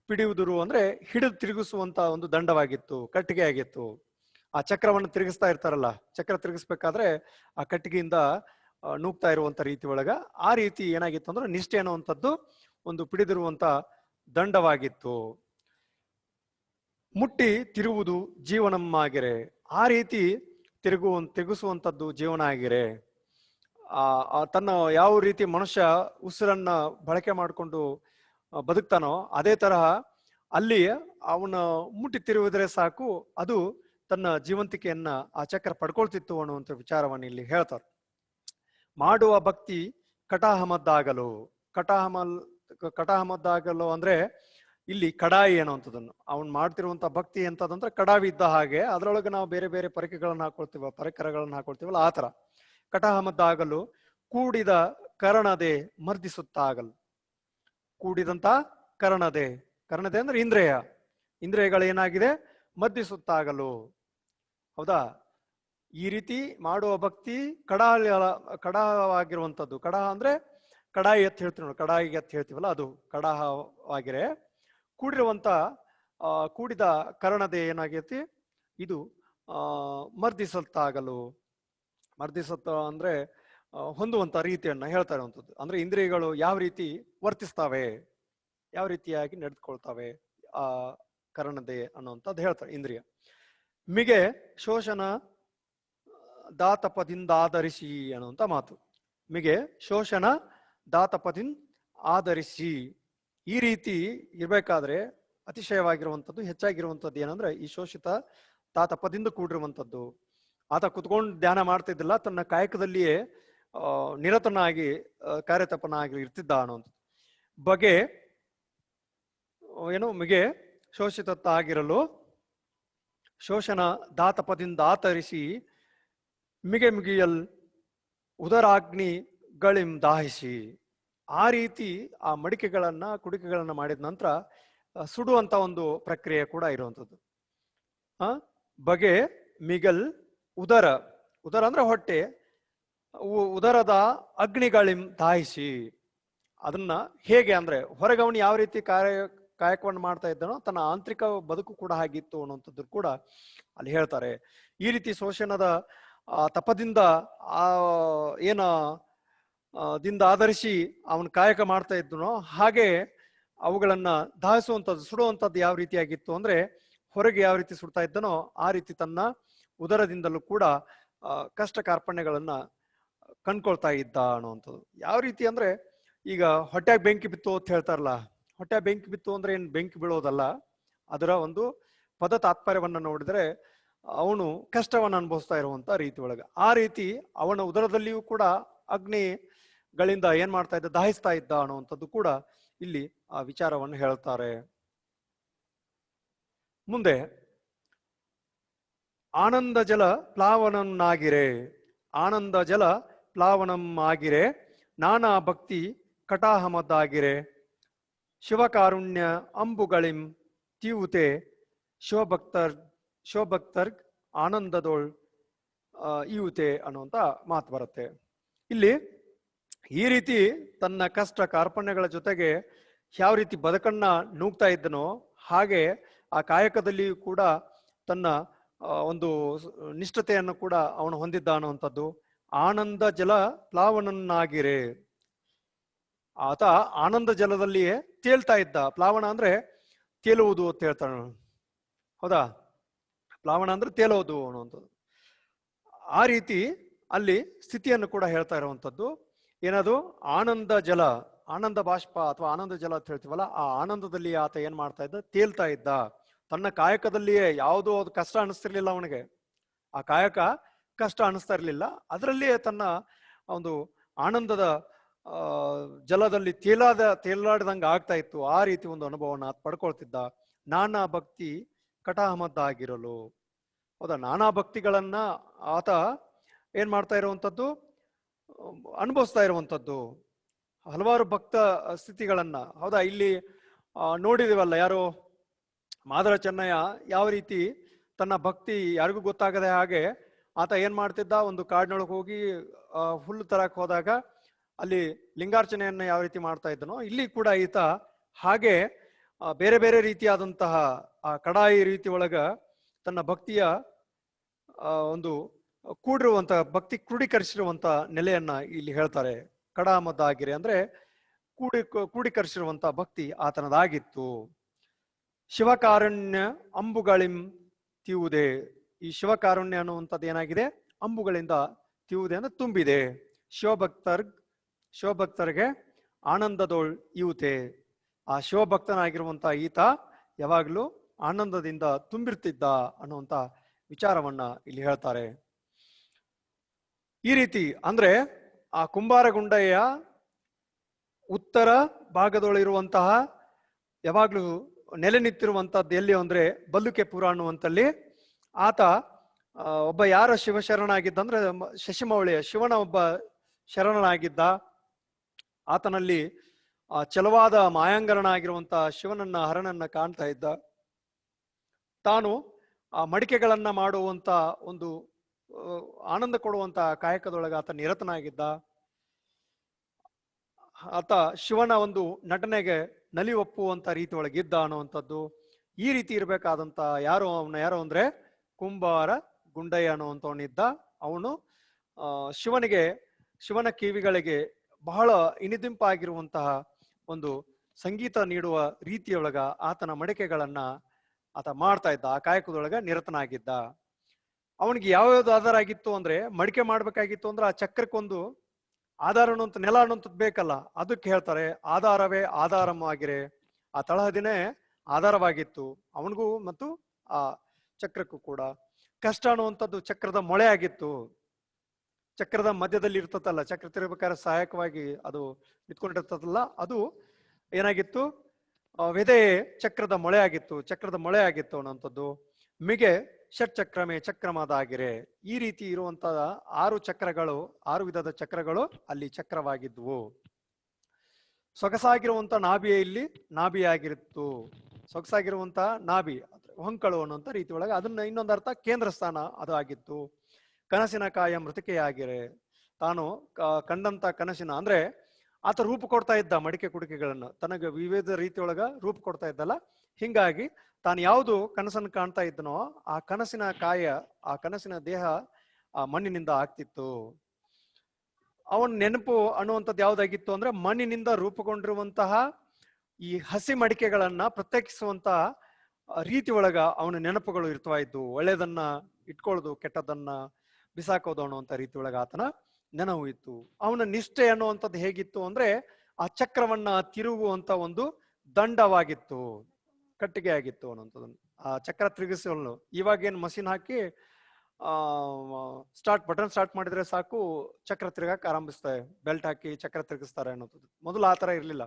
ಪಿಡಿಯುವುದುರು ಅಂದ್ರೆ ಹಿಡಿದು ತಿರುಗಿಸುವಂತ ಒಂದು ದಂಡವಾಗಿತ್ತು, ಕಟ್ಟಿಗೆ ಆಗಿತ್ತು. ಆ ಚಕ್ರವನ್ನು ತಿರುಗಿಸ್ತಾ ಇರ್ತಾರಲ್ಲ, ಚಕ್ರ ತಿರುಗಿಸ್ಬೇಕಾದ್ರೆ ಆ ಕಟ್ಟಿಗೆಯಿಂದ ನೂಗ್ತಾ ಇರುವಂತ ರೀತಿ ಒಳಗ ಆ ರೀತಿ ಏನಾಗಿತ್ತು ಅಂದ್ರೆ ನಿಷ್ಠೆ ಅನ್ನುವಂಥದ್ದು ಒಂದು ಪಿಡಿದಿರುವಂತ ದಂಡವಾಗಿತ್ತು. ಮುಟ್ಟಿ ತಿರುವುದು ಜೀವನಮ್ಮಾಗಿರೆ. ಆ ರೀತಿ ತಿರುಗಿಸುವಂಥದ್ದು ಜೀವನ ಆಗಿರೆ. ತನ್ನ ಯಾವ ರೀತಿ ಮನುಷ್ಯ ಉಸಿರನ್ನ ಬಳಕೆ ಮಾಡಿಕೊಂಡು ಬದುಕ್ತಾನೋ ಅದೇ ತರಹ ಅಲ್ಲಿ ಅವನ ಮುಟ್ಟಿ ತಿರುವುದ್ರೆ ಸಾಕು, ಅದು ತನ್ನ ಜೀವಂತಿಕೆಯನ್ನ ಆ ಚಕ್ರ ಪಡ್ಕೊಳ್ತಿತ್ತು ಅನ್ನುವಂಥ ವಿಚಾರವನ್ನು ಇಲ್ಲಿ ಹೇಳ್ತಾರೆ. ಮಾಡುವ ಭಕ್ತಿ ಕಟಾಹಮದ್ದಾಗಲು. ಕಟಾಹಮದ್ದಾಗಲು ಅಂದ್ರೆ ಇಲ್ಲಿ ಕಡಾಯಿ ಅನ್ನುವಂಥದ್ದನ್ನು ಅವನು ಮಾಡ್ತಿರುವಂತ ಭಕ್ತಿ ಎಂತದಂದ್ರೆ ಕಡಾವಿ ಇದ್ದ ಹಾಗೆ, ಅದರೊಳಗೆ ನಾವು ಬೇರೆ ಬೇರೆ ಪರಿಕರಗಳನ್ನ ಹಾಕೊಳ್ತೀವಲ್ಲ ಆ ತರ. ಕಟಾಹಮದ್ದಾಗಲು ಕೂಡಿದ ಕರಣದೆ ಮರ್ದಿಸುತ್ತಾಗಲು. ಕೂಡಿದಂತ ಕರಣದೆ ಅಂದ್ರೆ ಇಂದ್ರಿಯಗಳೇನಾಗಿದೆ ಮರ್ದಿಸುತ್ತಾಗಲು. ಹೌದಾ? ಈ ರೀತಿ ಮಾಡುವ ಭಕ್ತಿ ಕಡಾವಾಗಿರುವಂಥದ್ದು. ಕಡಾಹ ಅಂದ್ರೆ ಕಡಾಯಿ ಎತ್ ಹೇಳ್ತೀವಿ ನೋಡಿ, ಕಡಾಯಿಗೆ ಎತ್ ಹೇಳ್ತೀವಲ್ಲ ಅದು ಕಡಾಹವಾಗಿರೆ ಕೂಡಿದ ಕರಣದೆ ಏನಾಗೈತಿ ಇದು ಮರ್ದಿಸುತ್ತಾಗಲು. ಅಂದ್ರೆ ಹೊಂದುವಂತ ರೀತಿಯನ್ನ ಹೇಳ್ತಾ ಇರುವಂಥದ್ದು. ಅಂದ್ರೆ ಇಂದ್ರಿಯಗಳು ಯಾವ ರೀತಿ ವರ್ತಿಸ್ತಾವೆ, ಯಾವ ರೀತಿಯಾಗಿ ನಡೆದುಕೊಳ್ತಾವೆ ಆ ಕರಣದೆ ಅನ್ನುವಂಥದ್ದು ಹೇಳ್ತಾರೆ. ಇಂದ್ರಿಯ ಮಿಗೆ ಶೋಷಣ ದಾತಪದಿಂದ ಆಧರಿಸಿ ಅನ್ನುವಂಥ ಮಾತು. ಮಿಗೆ ಶೋಷಣ ದಾತಪದಿಂದ ಆಧರಿಸಿ. ಈ ರೀತಿ ಇರ್ಬೇಕಾದ್ರೆ ಅತಿಶಯವಾಗಿರುವಂಥದ್ದು, ಹೆಚ್ಚಾಗಿರುವಂಥದ್ದು ಏನಂದ್ರೆ ಈ ಶೋಷಿತ ತಾತಪದಿಂದ ಕೂಡಿರುವಂಥದ್ದು. ಆತ ಕುತ್ಕೊಂಡು ಧ್ಯಾನ ಮಾಡ್ತಿದ್ದಿಲ್ಲ, ತನ್ನ ಕಾಯಕದಲ್ಲಿಯೇ ನಿರತನಾಗಿ ಕಾರ್ಯತಪನಾಗಿ ಇರ್ತಿದ್ದ ಅನ್ನುವಂಥದ್ದು. ಬಗೆ ಮಿಗೆ ಶೋಷಿತ ಆಗಿರಲು ಶೋಷಣ ದಾತಪದಿಂದ ಆತರಿಸಿ ಮಿಗಿಯಲ್ ಉದರಾಗ್ನಿಗಳಿಂ ದಾಹಿಸಿ. ಆ ರೀತಿ ಆ ಕುಡಿಕೆಗಳನ್ನ ಮಾಡಿದ ನಂತರ ಸುಡುವಂತ ಒಂದು ಪ್ರಕ್ರಿಯೆ ಕೂಡ ಇರುವಂಥದ್ದು. ಬಗೆ ಮಿಗಲ್ ಉದರ ಅಂದ್ರೆ ಹೊಟ್ಟೆ, ಉದರದ ಅಗ್ನಿಗಳಿಂ ದಾಹಿಸಿ. ಅದನ್ನ ಹೇಗೆ ಅಂದ್ರೆ ಹೊರಗೆ ಅವನು ಯಾವ ರೀತಿ ಕಾಯಕವನ್ನು ಮಾಡ್ತಾ ಇದ್ದಾನೋ ತನ್ನ ಆಂತರಿಕ ಬದುಕು ಕೂಡ ಹಾಗಿತ್ತು ಅನ್ನುವಂಥದ್ದು ಕೂಡ ಅಲ್ಲಿ ಹೇಳ್ತಾರೆ. ಈ ರೀತಿ ಶೋಷಣದ ತಪದಿಂದ ದಿಂದ ಆಧರಿಸಿ ಅವನು ಕಾಯಕ ಮಾಡ್ತಾ ಇದ್ದನೋ ಹಾಗೆ ಅವುಗಳನ್ನ ದಾಹಿಸುವಂಥದ್ದು, ಸುಡುವಂಥದ್ದು ಯಾವ ರೀತಿಯಾಗಿತ್ತು ಅಂದ್ರೆ ಹೊರಗೆ ಯಾವ ರೀತಿ ಸುಡ್ತಾ ಇದ್ದನೋ ಆ ರೀತಿ ತನ್ನ ಉದರದಿಂದಲೂ ಕೂಡ ಕಷ್ಟ ಕಾರ್ಪಣ್ಯಗಳನ್ನ ಕಂಡ್ಕೊಳ್ತಾ ಇದ್ದ ಅನ್ನುವಂಥದ್ದು. ಯಾವ ರೀತಿ ಅಂದ್ರೆ ಈಗ ಹೊಟ್ಯಾಗ ಬೆಂಕಿ ಬಿತ್ತು ಅಂತ ಹೇಳ್ತಾರಲ್ಲ, ಹೊಟ್ಯಾಗ ಬೆಂಕಿ ಬಿತ್ತು ಅಂದ್ರೆ ಏನ್ ಬೆಂಕಿ ಬೀಳೋದಲ್ಲ, ಅದರ ಒಂದು ಪದ ತಾತ್ಪರ್ಯವನ್ನ ನೋಡಿದ್ರೆ ಅವನು ಕಷ್ಟವನ್ನು ಅನುಭವಿಸ್ತಾ ಇರುವಂತ ರೀತಿ ಒಳಗ ಆ ರೀತಿ ಅವನ ಉದರದಲ್ಲಿಯೂ ಕೂಡ ಅಗ್ನಿಗಳಿಂದ ಏನ್ ಮಾಡ್ತಾ ಇದ್ದ, ದಾಹಿಸ್ತಾ ಇದ್ದ ಅನ್ನುವಂಥದ್ದು ಕೂಡ ಇಲ್ಲಿ ಆ ವಿಚಾರವನ್ನು ಹೇಳ್ತಾರೆ. ಮುಂದೆ ಆನಂದ ಜಲ ಪ್ಲಾವನಂ ಆಗಿರೆ ನಾನಾ ಭಕ್ತಿ ಕಟಾಹಮದ್ದಾಗಿರೆ ಶಿವಕಾರುಣ್ಯ ಅಂಬುಗಳಿಂ ತೀವುತೆ ಶಿವಭಕ್ತರ್ಗ್ ಆನಂದದೊಳ್ ಈವುತೆ ಅನ್ನುವಂತ ಮಾತು ಬರುತ್ತೆ. ಇಲ್ಲಿ ಈ ರೀತಿ ತನ್ನ ಕಷ್ಟ ಕಾರ್ಪಣ್ಯಗಳ ಜೊತೆಗೆ ಯಾವ ರೀತಿ ಬದುಕನ್ನ ನೂಗ್ತಾ ಇದ್ದನೋ ಹಾಗೆ ಆ ಕಾಯಕದಲ್ಲಿಯೂ ಕೂಡ ತನ್ನ ಒಂದು ನಿಷ್ಠತೆಯನ್ನು ಕೂಡ ಅವನು ಹೊಂದಿದ್ದ ಅನ್ನುವಂಥದ್ದು. ಆನಂದ ಜಲ ಪ್ಲಾವನನ್ನಾಗಿರೆ, ಆತ ಆನಂದ ಜಲದಲ್ಲಿಯೇ ತೇಲ್ತಾ ಇದ್ದ. ಪ್ಲಾವನ ಅಂದ್ರೆ ತೇಲುವುದು ಅಂತ ಹೇಳ್ತಾನೆ. ಹೌದಾ? ಪ್ಲಾವನ ಅಂದ್ರೆ ತೇಲೋದು ಅನ್ನುವಂಥದ್ದು. ಆ ರೀತಿ ಅಲ್ಲಿ ಸ್ಥಿತಿಯನ್ನು ಕೂಡ ಹೇಳ್ತಾ ಇರುವಂಥದ್ದು. ಏನದು? ಆನಂದ ಬಾಷ್ಪ ಅಥವಾ ಆನಂದ ಜಲ ಅಂತ ಹೇಳ್ತೀವಲ್ಲ, ಆ ಆನಂದದಲ್ಲಿ ಆತ ಏನ್ ಮಾಡ್ತಾ ಇದ್ದ, ತೇಲ್ತಾ ಇದ್ದ. ತನ್ನ ಕಾಯಕದಲ್ಲಿಯೇ ಯಾವುದೋ ಅದು ಕಷ್ಟ ಅನಿಸ್ತಿರ್ಲಿಲ್ಲ ಅವನಿಗೆ, ಆ ಕಾಯಕ ಕಷ್ಟ ಅನಿಸ್ತಾ ಇರ್ಲಿಲ್ಲ, ಅದರಲ್ಲಿಯೇ ತನ್ನ ಒಂದು ಆನಂದದ ಜಲದಲ್ಲಿ ತೇಲಾಡಿದಂಗೆ ಆಗ್ತಾ ಇತ್ತು. ಆ ರೀತಿ ಒಂದು ಅನುಭವನ ಪಡ್ಕೊಳ್ತಿದ್ದ. ನಾನಾ ಭಕ್ತಿ ಕಟಾಹಮದ್ದಾಗಿರಲು. ಹೌದಾ? ನಾನಾ ಭಕ್ತಿಗಳನ್ನ ಆತ ಏನ್ ಮಾಡ್ತಾ ಇರುವಂಥದ್ದು, ಅನುಭವಿಸ್ತಾ ಇರುವಂಥದ್ದು, ಹಲವಾರು ಭಕ್ತ ಸ್ಥಿತಿಗಳನ್ನ. ಹೌದಾ? ಇಲ್ಲಿ ನೋಡಿದಿವಲ್ಲ, ಯಾರು ಮಾದರ ಚೆನ್ನಯ್ಯ ಯಾವ ರೀತಿ ತನ್ನ ಭಕ್ತಿ ಯಾರಿಗೂ ಗೊತ್ತಾಗದೆ ಹಾಗೆ ಆತ ಏನ್ ಮಾಡ್ತಿದ್ದ, ಒಂದು ಕಾಡಿನೊಳಗೆ ಹೋಗಿ ಹುಲ್ಲು ತರಕ್ ಹೋದಾಗ ಅಲ್ಲಿ ಲಿಂಗಾರ್ಚನೆಯನ್ನ ಯಾವ ರೀತಿ ಮಾಡ್ತಾ ಇದ್ದನೋ ಇಲ್ಲಿ ಕೂಡ ಈತ ಹಾಗೆ ಬೇರೆ ಬೇರೆ ರೀತಿಯಾದಂತಹ ಆ ಕಡಾಯಿ ರೀತಿ ಒಳಗ ತನ್ನ ಭಕ್ತಿಯ ಒಂದು ಭಕ್ತಿ ಕ್ರೋಢೀಕರಿಸಿರುವಂತ ನೆಲೆಯನ್ನ ಇಲ್ಲಿ ಹೇಳ್ತಾರೆ. ಕಡಾಮದ್ದಾಗಿರೆ ಅಂದ್ರೆ ಕ್ರೋಢೀಕರಿಸಿರುವಂತ ಭಕ್ತಿ ಆತನದಾಗಿತ್ತು. ಶಿವಕಾರುಣ್ಯ ಅಂಬುಗಳಿಂ ತೀವುದೆ. ಈ ಶಿವಕಾರುಣ್ಯ ಅನ್ನುವಂಥದ್ದು ಏನಾಗಿದೆ, ಅಂಬುಗಳಿಂದ ತೀವುದೆ ಅಂದ್ರೆ ತುಂಬಿದೆ. ಶಿವಭಕ್ತರಿಗೆ ಆನಂದದೊಳ್ ಈವುತೆ. ಆ ಶಿವಭಕ್ತನಾಗಿರುವಂತ ಈತ ಯಾವಾಗ್ಲೂ ಆನಂದದಿಂದ ತುಂಬಿರ್ತಿದ್ದ ಅನ್ನುವಂತ ವಿಚಾರವನ್ನ ಇಲ್ಲಿ ಹೇಳ್ತಾರೆ. ಈ ರೀತಿ ಅಂದ್ರೆ ಆ ಕುಂಬಾರಗುಂಡೆಯ ಉತ್ತರ ಭಾಗದೊಳಿರುವಂತಹ ಯಾವಾಗ್ಲೂ ನೆಲೆ ನಿಂತಿರುವಂತಹದ್ದು ಎಲ್ಲಿ ಅಂದ್ರೆ ಬಲ್ಲುಕೆಪುರ ಅನ್ನುವಂತಲ್ಲಿ ಆತ ಒಬ್ಬ ಯಾರ ಶಿವಶರಣಾಗಿದ್ದ ಅಂದ್ರೆ ಶಶಿಮೌಳಿಯ ಶಿವನ ಒಬ್ಬ ಶರಣನಾಗಿದ್ದ. ಆತನಲ್ಲಿ ಚಲವಾದ ಮಾಯಾಂಗರನಾಗಿರುವಂತಹ ಶಿವನನ್ನ ಹರನನ್ನ ಕಾಣ್ತಾ ಇದ್ದ. ತಾನು ಆ ಮಡಿಕೆಗಳನ್ನ ಮಾಡುವಂತ ಒಂದು ಆನಂದ ಕೊಡುವಂತ ಕಾಯಕದೊಳಗೆ ಆತ ನಿರತನಾಗಿದ್ದ. ಆತ ಶಿವನ ಒಂದು ನಟನೆಗೆ ನಲಿ ಒಪ್ಪುವಂತ ರೀತಿ ಒಳಗಿದ್ದ ಅನ್ನುವಂಥದ್ದು. ಈ ರೀತಿ ಇರ್ಬೇಕಾದಂತ ಯಾರು ಅಂದ್ರೆ ಕುಂಬಾರ ಗುಂಡಯ್ಯ ಅನ್ನುವಂಥವನಿದ್ದ. ಅವನು ಶಿವನ ಕಿವಿಗಳಿಗೆ ಬಹಳ ಇನಿದಿಂಪಾಗಿರುವಂತಹ ಒಂದು ಸಂಗೀತ ನೀಡುವ ರೀತಿಯೊಳಗ ಆತನ ಮಡಿಕೆಗಳನ್ನ ಆತ ಮಾಡ್ತಾ ಇದ್ದ. ಆ ಕಾಯಕದೊಳಗ ನಿರತನಾಗಿದ್ದ. ಅವನಿಗೆ ಯಾವ್ಯಾವ್ದು ಆಧಾರ ಆಗಿತ್ತು ಅಂದ್ರೆ, ಮಡಿಕೆ ಮಾಡ್ಬೇಕಾಗಿತ್ತು ಅಂದ್ರೆ ಆ ಚಕ್ರಕ್ಕೊಂದು ಆಧಾರ ಅನ್ನುವಂಥ ನೆಲ ಅನ್ನುವಂಥದ್ದು ಬೇಕಲ್ಲ, ಅದಕ್ಕೆ ಹೇಳ್ತಾರೆ ಆಧಾರವೇ ಆಧಾರವಾಗಿರೆ. ಆ ತಳಹದಿನೇ ಆಧಾರವಾಗಿತ್ತು ಅವನಿಗೂ ಮತ್ತು ಆ ಚಕ್ರಕ್ಕೂ ಕೂಡ. ಕಷ್ಟ ಅನ್ನುವಂಥದ್ದು ಚಕ್ರದ ಮೊಳೆ ಆಗಿತ್ತು. ಚಕ್ರದ ಮಧ್ಯದಲ್ಲಿ ಇರ್ತದಲ್ಲ, ಚಕ್ರ ತಿರ್ಬೇಕಾದ್ರೆ ಸಹಾಯಕವಾಗಿ ಅದು ನಿಂತ್ಕೊಂಡಿರ್ತದಲ್ಲ, ಅದು ಏನಾಗಿತ್ತು, ವ್ಯದೆ ಚಕ್ರದ ಮೊಳೆ ಆಗಿತ್ತು. ಚಕ್ರದ ಮೊಳೆ ಆಗಿತ್ತು ಅನ್ನುವಂಥದ್ದು. ಮಿಗೆ ಷಟ್ಚಕ್ರಮೇ ಚಕ್ರಮದಾಗಿರೆ. ಈ ರೀತಿ ಇರುವಂತಹ 6 ವಿಧದ ಚಕ್ರಗಳು ಅಲ್ಲಿ ಚಕ್ರವಾಗಿದ್ವು. ಸೊಗಸಾಗಿರುವಂತ ನಾಭಿಯಲ್ಲಿ ನಾಭಿಯಾಗಿತ್ತು. ಸೊಗಸಾಗಿರುವಂತ ನಾಭಿ ಹೊಂಕಳು ಅನ್ನುವಂಥ ರೀತಿ ಒಳಗೆ ಅದನ್ನ ಇನ್ನೊಂದು ಅರ್ಥ ಕೇಂದ್ರ ಸ್ಥಾನ ಅದು ಆಗಿತ್ತು. ಕನಸಿನ ಕಾಯ ಮೃತಿಕೆಯಾಗಿರೆ. ತಾನು ಕಂಡಂತ ಕನಸಿನ ಅಂದ್ರೆ ಆತ ರೂಪ ಕೊಡ್ತಾ ಇದ್ದ ಮಡಿಕೆ ಕುಡಿಕೆಗಳನ್ನ ತನಗೆ ವಿವಿಧ ರೀತಿಯೊಳಗ ರೂಪ ಕೊಡ್ತಾ ಇದ್ದಲ್ಲ. ಹಿಂಗಾಗಿ ತಾನು ಯಾವುದು ಕನಸನ್ನು ಕಾಣ್ತಾ ಇದ್ದನೋ ಆ ಕನಸಿನ ಕಾಯ, ಆ ಕನಸಿನ ದೇಹ ಆ ಮಣ್ಣಿನಿಂದ ಆಗ್ತಿತ್ತು. ಅವನ ನೆನಪು ಅನ್ನುವಂಥದ್ದು ಯಾವ್ದಾಗಿತ್ತು ಅಂದ್ರೆ ಮಣ್ಣಿನಿಂದ ರೂಪುಗೊಂಡಿರುವಂತಹ ಈ ಹಸಿ ಮಡಿಕೆಗಳನ್ನ ಪ್ರತ್ಯೇಕಿಸುವಂತಹ ರೀತಿ ಒಳಗ ಅವನ ನೆನಪುಗಳು ಇರ್ತಾ ಇದ್ವು. ಒಳ್ಳೆಯದನ್ನ ಇಟ್ಕೊಳ್ಳೋದು, ಕೆಟ್ಟದನ್ನ ಬಿಸಾಕೋದು ಅನ್ನುವಂಥ ರೀತಿ ಒಳಗ ಆತನ ನೆನಪು ಇತ್ತು. ಅವನ ನಿಷ್ಠೆ ಅನ್ನುವಂಥದ್ದು ಹೇಗಿತ್ತು ಅಂದ್ರೆ ಆ ಚಕ್ರವನ್ನ ತಿರುಗುವಂತ ಒಂದು ದಂಡವಾಗಿತ್ತು, ಕಟ್ಟಿಗೆ ಆಗಿತ್ತು ಅನ್ನುವಂಥದ್ದು. ಆ ಚಕ್ರ ತಿರುಗಿಸಲು ಇವಾಗೇನು ಮಷಿನ್ ಹಾಕಿ ಬಟನ್ ಸ್ಟಾರ್ಟ್ ಮಾಡಿದ್ರೆ ಸಾಕು ಚಕ್ರ ತಿರುಗಕ್ಕೆ ಆರಂಭಿಸ್ತಾರೆ. ಬೆಲ್ಟ್ ಹಾಕಿ ಚಕ್ರ ತಿರುಗಿಸ್ತಾರೆ ಅನ್ನೋದು. ಮೊದಲು ಆ ತರ ಇರ್ಲಿಲ್ಲ,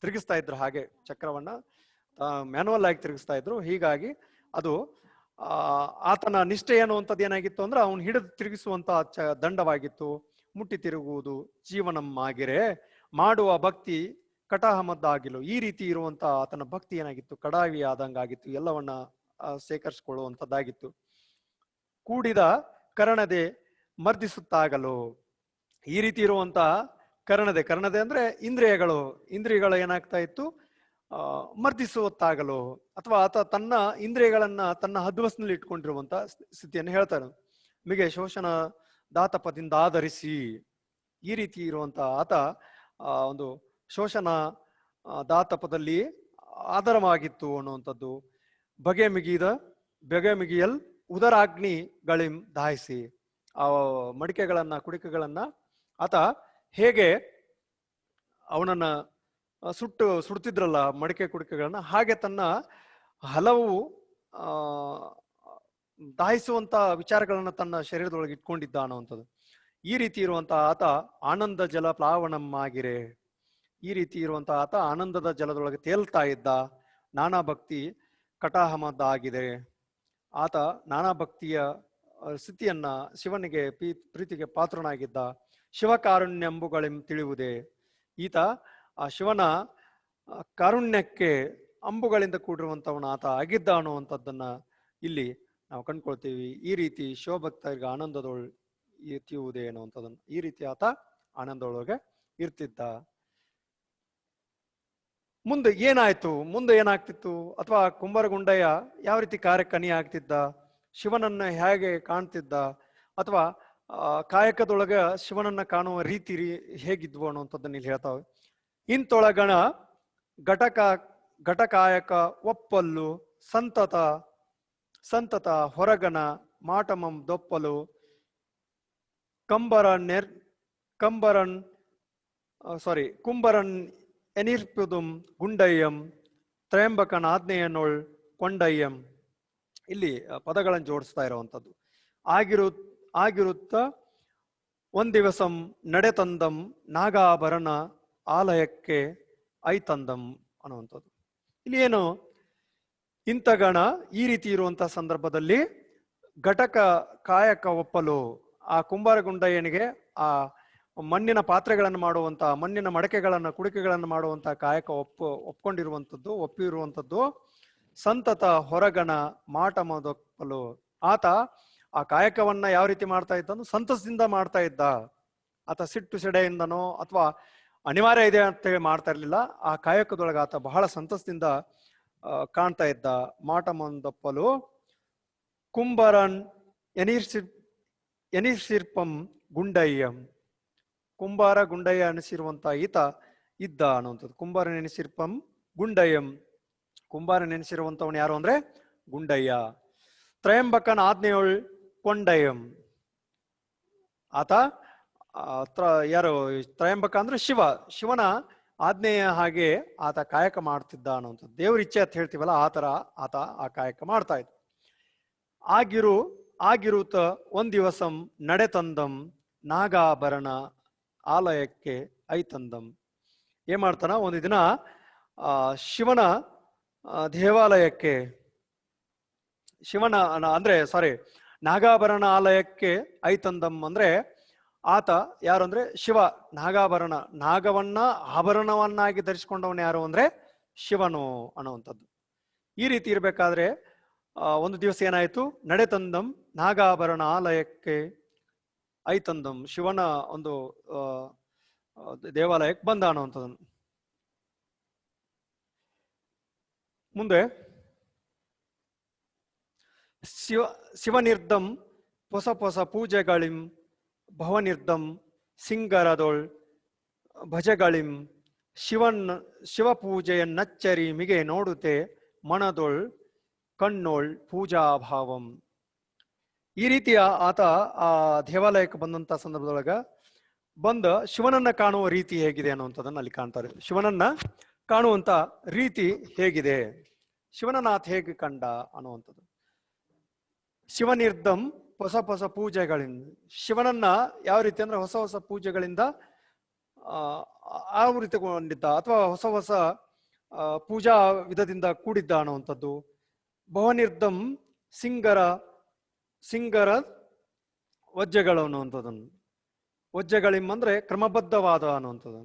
ತಿರುಗಿಸ್ತಾ ಇದ್ರು ಹಾಗೆ ಚಕ್ರವನ್ನ ಮ್ಯಾನುವಲ್ ಆಗಿ ತಿರುಗಿಸ್ತಾ ಇದ್ರು. ಹೀಗಾಗಿ ಅದು ಆತನ ನಿಷ್ಠೆ ಅನ್ನುವಂಥದ್ದು ಏನಾಗಿತ್ತು ಅಂದ್ರೆ ಅವನು ಹಿಡಿದು ತಿರುಗಿಸುವಂತ ದಂಡವಾಗಿತ್ತು. ಮುಟ್ಟಿ ತಿರುಗುವುದು ಜೀವನಮ್ಮಾಗಿರೆ, ಮಾಡುವ ಭಕ್ತಿ ಕಟಾಹಮದ್ದಾಗಿಲು. ಈ ರೀತಿ ಇರುವಂತ ಆತನ ಭಕ್ತಿ ಏನಾಗಿತ್ತು, ಕಡಾವಿ ಆದಂಗಾಗಿತ್ತು, ಎಲ್ಲವನ್ನ ಸೇಕರಿಸಿಕೊಳ್ಳುವಂಥದ್ದಾಗಿತ್ತು. ಕೂಡಿದ ಕರಣದೆ ಮರ್ದಿಸುತ್ತಾಗಲು. ಈ ರೀತಿ ಇರುವಂತಹ ಕರಣದೆ ಅಂದ್ರೆ ಇಂದ್ರಿಯಗಳು ಏನಾಗ್ತಾ ಇತ್ತು, ಮರ್ದಿಸುವತ್ತಾಗಲು, ಅಥವಾ ಆತ ತನ್ನ ಇಂದ್ರಿಯಗಳನ್ನ ತನ್ನ ಹದ್ವಸ್ನಲ್ಲಿ ಇಟ್ಕೊಂಡಿರುವಂತ ಸ್ಥಿತಿಯನ್ನು ಹೇಳ್ತಾನೆ. ಮಿಗೆ ಶೋಷಣ ದಾತಪದಿಂದ ಆಧರಿಸಿ. ಈ ರೀತಿ ಇರುವಂತ ಆತ ಒಂದು ಶೋಷಣ ದಾತಪದಲ್ಲಿ ಆಧಾರವಾಗಿತ್ತು ಅನ್ನುವಂಥದ್ದು. ಬಗೆ ಮಿಗಿಯಲ್ ಉದರಾಗ್ನಿಗಳಿಂ ದಾಯಿಸಿ. ಆ ಮಡಿಕೆಗಳನ್ನ ಕುಡಿಕೆಗಳನ್ನ ಆತ ಹೇಗೆ ಅವನನ್ನ ಸುಡ್ತಿದ್ರಲ್ಲ ಮಡಿಕೆ ಕುಡಿಕೆಗಳನ್ನ, ಹಾಗೆ ತನ್ನ ಹಲವು ದಾಹಿಸುವಂತ ವಿಚಾರಗಳನ್ನ ತನ್ನ ಶರೀರದೊಳಗೆ ಇಟ್ಕೊಂಡಿದ್ದ ಅನ್ನುವಂಥದ್ದು. ಈ ರೀತಿ ಇರುವಂತ ಆತ ಆನಂದ ಜಲ ಪ್ಲಾವನಮ್ಮಾಗಿರೆ. ಈ ರೀತಿ ಇರುವಂತ ಆತ ಆನಂದದ ಜಲದೊಳಗೆ ತೇಲ್ತಾ ಇದ್ದ. ನಾನಾ ಭಕ್ತಿ ಕಟಾಹಮದ್ದಾಗಿದೆ. ಆತ ನಾನಾ ಭಕ್ತಿಯ ಸ್ಥಿತಿಯನ್ನ ಶಿವನಿಗೆ ಪ್ರೀತಿಗೆ ಪಾತ್ರನಾಗಿದ್ದ. ಶಿವಕಾರುಣ್ಯಂಬುಗಳಿಂ ತಿಳಿಯುವುದೇ. ಈತ ಆ ಶಿವನ ಕಾರುಣ್ಯಕ್ಕೆ ಅಂಬುಗಳಿಂದ ಕೂಡಿರುವಂತವನ ಆತ ಆಗಿದ್ದ ಅನ್ನುವಂಥದ್ದನ್ನ ಇಲ್ಲಿ ನಾವು ಕಂಡ್ಕೊಳ್ತೀವಿ. ಈ ರೀತಿ ಶಿವಭಕ್ತರಿಗೆ ಆನಂದದೊಳಗೆ ಇರ್ತಿಯುವುದೇ ಅನ್ನುವಂಥದ್ದನ್ನ, ಈ ರೀತಿ ಆತ ಆನಂದದೊಳಗೆ ಇರ್ತಿದ್ದ. ಮುಂದೆ ಏನಾಗ್ತಿತ್ತು, ಅಥವಾ ಕುಂಬಾರಗುಂಡಯ್ಯ ಯಾವ ರೀತಿ ಕಾರ್ಯಕನಿ ಆಗ್ತಿದ್ದ, ಶಿವನನ್ನ ಹೇಗೆ ಕಾಣ್ತಿದ್ದ, ಅಥವಾ ಕಾಯಕದೊಳಗ ಶಿವನನ್ನ ಕಾಣುವ ರೀತಿ ಹೇಗಿದ್ವು ಅನ್ನುವಂಥದ್ದನ್ನ ಇಲ್ಲಿ ಹೇಳ್ತಾವೆ. ಇಂತೊಳಗಣ ಘಟಕಾಯಕ ಒಪ್ಪಲ್ಲು ಸಂತತ ಹೊರಗನ ಮಾಟಮಂ ದೊಪ್ಪಲು ಕುಂಬರನ್ ಎನಿರ್ಪುದುಂ ಗುಂಡಯ್ಯಂ ತ್ರಯಂಬಕನ ಆಜ್ಞೆಯನ್ನೊಳ್ ಕೊಂಡಯ್ಯಂ. ಇಲ್ಲಿ ಪದಗಳನ್ನು ಜೋಡಿಸ್ತಾ ಇರುವಂಥದ್ದು. ಆಗಿರುತ್ತ ಒಂದಿವಸಂ ನಡೆತಂದಂ ನಾಗಾಭರಣ ಆಲಯಕ್ಕೆ ಐತಂದಂ ಅನ್ನುವಂಥದ್ದು. ಇಲ್ಲಿ ಏನು ಇಂಥಗಣ ಈ ರೀತಿ ಇರುವಂತಹ ಸಂದರ್ಭದಲ್ಲಿ ಘಟಕ ಕಾಯಕ ಒಪ್ಪಲು ಆ ಕುಂಬಾರಗುಂಡಯ್ಯನಿಗೆ ಆ ಮಣ್ಣಿನ ಪಾತ್ರೆಗಳನ್ನು ಮಾಡುವಂತ, ಮಣ್ಣಿನ ಮಡಕೆಗಳನ್ನು ಕುಡಿಕೆಗಳನ್ನು ಮಾಡುವಂತ ಕಾಯಕ ಒಪ್ಕೊಂಡಿರುವಂಥದ್ದು, ಒಪ್ಪಿರುವಂಥದ್ದು ಸಂತತ ಹೊರಗಣ ಮಾಟ ಮೊದಲು. ಆತ ಆ ಕಾಯಕವನ್ನ ಯಾವ ರೀತಿ ಮಾಡ್ತಾ ಇದ್ದ ಅಂದ್ರೆ ಸಂತಸದಿಂದ ಮಾಡ್ತಾ ಇದ್ದ. ಆತ ಸಿಟ್ಟು ಸೆಡೆಯಿಂದನೋ ಅಥವಾ ಅನಿವಾರ್ಯ ಇದೆ ಅಂತ ಹೇಳಿ ಮಾಡ್ತಾ ಇರ್ಲಿಲ್ಲ. ಆ ಕಾಯಕದೊಳಗೆ ಆತ ಬಹಳ ಸಂತಸದಿಂದ ಕಾಣ್ತಾ ಇದ್ದ. ಮಾಟ ಮೊದಲು ಕುಂಬಾರನ್ ಎನಿಸಿರ್ಪಂ ಗುಂಡಯ್ಯಂ, ಕುಂಬಾರ ಗುಂಡಯ್ಯ ಅನಿಸಿರುವಂತ ಈತ ಇದ್ದ ಅನ್ನುವಂಥದ್ದು. ಕುಂಬಾರ ನೆನೆಸಿರ್ಪಂ ಗುಂಡಯ್ಯಂ, ಕುಂಬಾರ ನೆನೆಸಿರುವಂತವನು ಯಾರು ಅಂದ್ರೆ ಗುಂಡಯ್ಯ. ತ್ರಯಂಬಕನ ಆಜ್ಞೆಯೊಳ್ ಕೊಂಡಯ್ಯಂ, ಆತ ಯಾರು ತ್ರಯಂಬಕ ಅಂದ್ರೆ ಶಿವ, ಶಿವನ ಆಜ್ಞೆಯ ಹಾಗೆ ಆತ ಕಾಯಕ ಮಾಡ್ತಿದ್ದ ಅನ್ನುವಂಥದ್ದು. ದೇವ್ರ ಇಚ್ಛೆ ಅಂತ ಹೇಳ್ತೀವಲ್ಲ ಆ ತರ ಆತ ಆ ಕಾಯಕ ಮಾಡ್ತಾ ಇದ್ದ. ಆಗಿರುತ್ತ ಒಂದಿವಸಂ ನಡೆತಂದಂ ನಾಗಾಭರಣ ಆಲಯಕ್ಕೆ ಐತಂದಂ. ಏನ್ ಮಾಡ್ತಾನ, ಒಂದು ದಿನ ಶಿವನ ದೇವಾಲಯಕ್ಕೆ, ಶಿವನ ಅಂದ್ರೆ ನಾಗಾಭರಣ ಆಲಯಕ್ಕೆ ಐತಂದಂ ಅಂದ್ರೆ ಆತ ಯಾರು ಅಂದ್ರೆ ಶಿವ. ನಾಗಾಭರಣ, ನಾಗವನ್ನ ಆಭರಣವನ್ನಾಗಿ ಧರಿಸಿಕೊಂಡವನು ಯಾರು ಅಂದ್ರೆ ಶಿವನು ಅನ್ನುವಂಥದ್ದು. ಈ ರೀತಿ ಇರ್ಬೇಕಾದ್ರೆ ಒಂದು ದಿವಸ ಏನಾಯ್ತು, ನಡೆತಂದಂ ನಾಗಾಭರಣ ಆಲಯಕ್ಕೆ ಐತಂದಂ, ಶಿವನ ಒಂದು ದೇವಾಲಯಕ್ಕೆ ಬಂದ ಅನ್ನುವಂಥದ್ದನ್ನು. ಮುಂದೆ ಶಿವನಿರ್ದಂ ಹೊಸ ಹೊಸ ಪೂಜೆಗಳಿಂ ಭವನಿರ್ದಂ ಸಿಂಗರದೊಳ್ ಭಜಗಳಿಂ ಶಿವ ಪೂಜೆಯನ್ನಚ್ಚರಿ ಮಿಗೆ ನೋಡುತ್ತೆ ಮನದೊಳ್ ಕಣ್ಣೋಳ್ ಪೂಜಾಭಾವಂ. ಈ ರೀತಿಯ ಆತ ಆ ದೇವಾಲಯಕ್ಕೆ ಬಂದಂತ ಸಂದರ್ಭದೊಳಗ ಬಂದ ಶಿವನನ್ನ ಕಾಣುವ ರೀತಿ ಹೇಗಿದೆ ಅನ್ನುವಂಥದ್ದನ್ನ ಅಲ್ಲಿ ಕಾಣ್ತಾರೆ. ಶಿವನನ್ನ ಕಾಣುವಂತ ರೀತಿ ಹೇಗಿದೆ, ಶಿವನನಾಥ ಹೇಗೆ ಕಂಡ ಅನ್ನುವಂಥದ್ದು. ಶಿವನಿರ್ದಂ ಹೊಸ ಹೊಸ ಪೂಜೆಗಳಿಂದ, ಶಿವನನ್ನ ಯಾವ ರೀತಿ ಅಂದ್ರೆ ಹೊಸ ಹೊಸ ಪೂಜೆಗಳಿಂದ ಆವೃತಗೊಂಡಿದ್ದ ಅಥವಾ ಹೊಸ ಹೊಸ ಪೂಜಾ ವಿಧದಿಂದ ಕೂಡಿದ್ದ ಅನ್ನುವಂಥದ್ದು. ಭವನಿರ್ದಂ ಸಿಂಗರ ವಜ್ಜೆಗಳು ಅನ್ನುವಂಥದ್ದನ್ನು, ವಜ್ಜೆಗಳಿಂ ಅಂದ್ರೆ ಕ್ರಮಬದ್ಧವಾದ ಅನ್ನುವಂಥದ್ದು.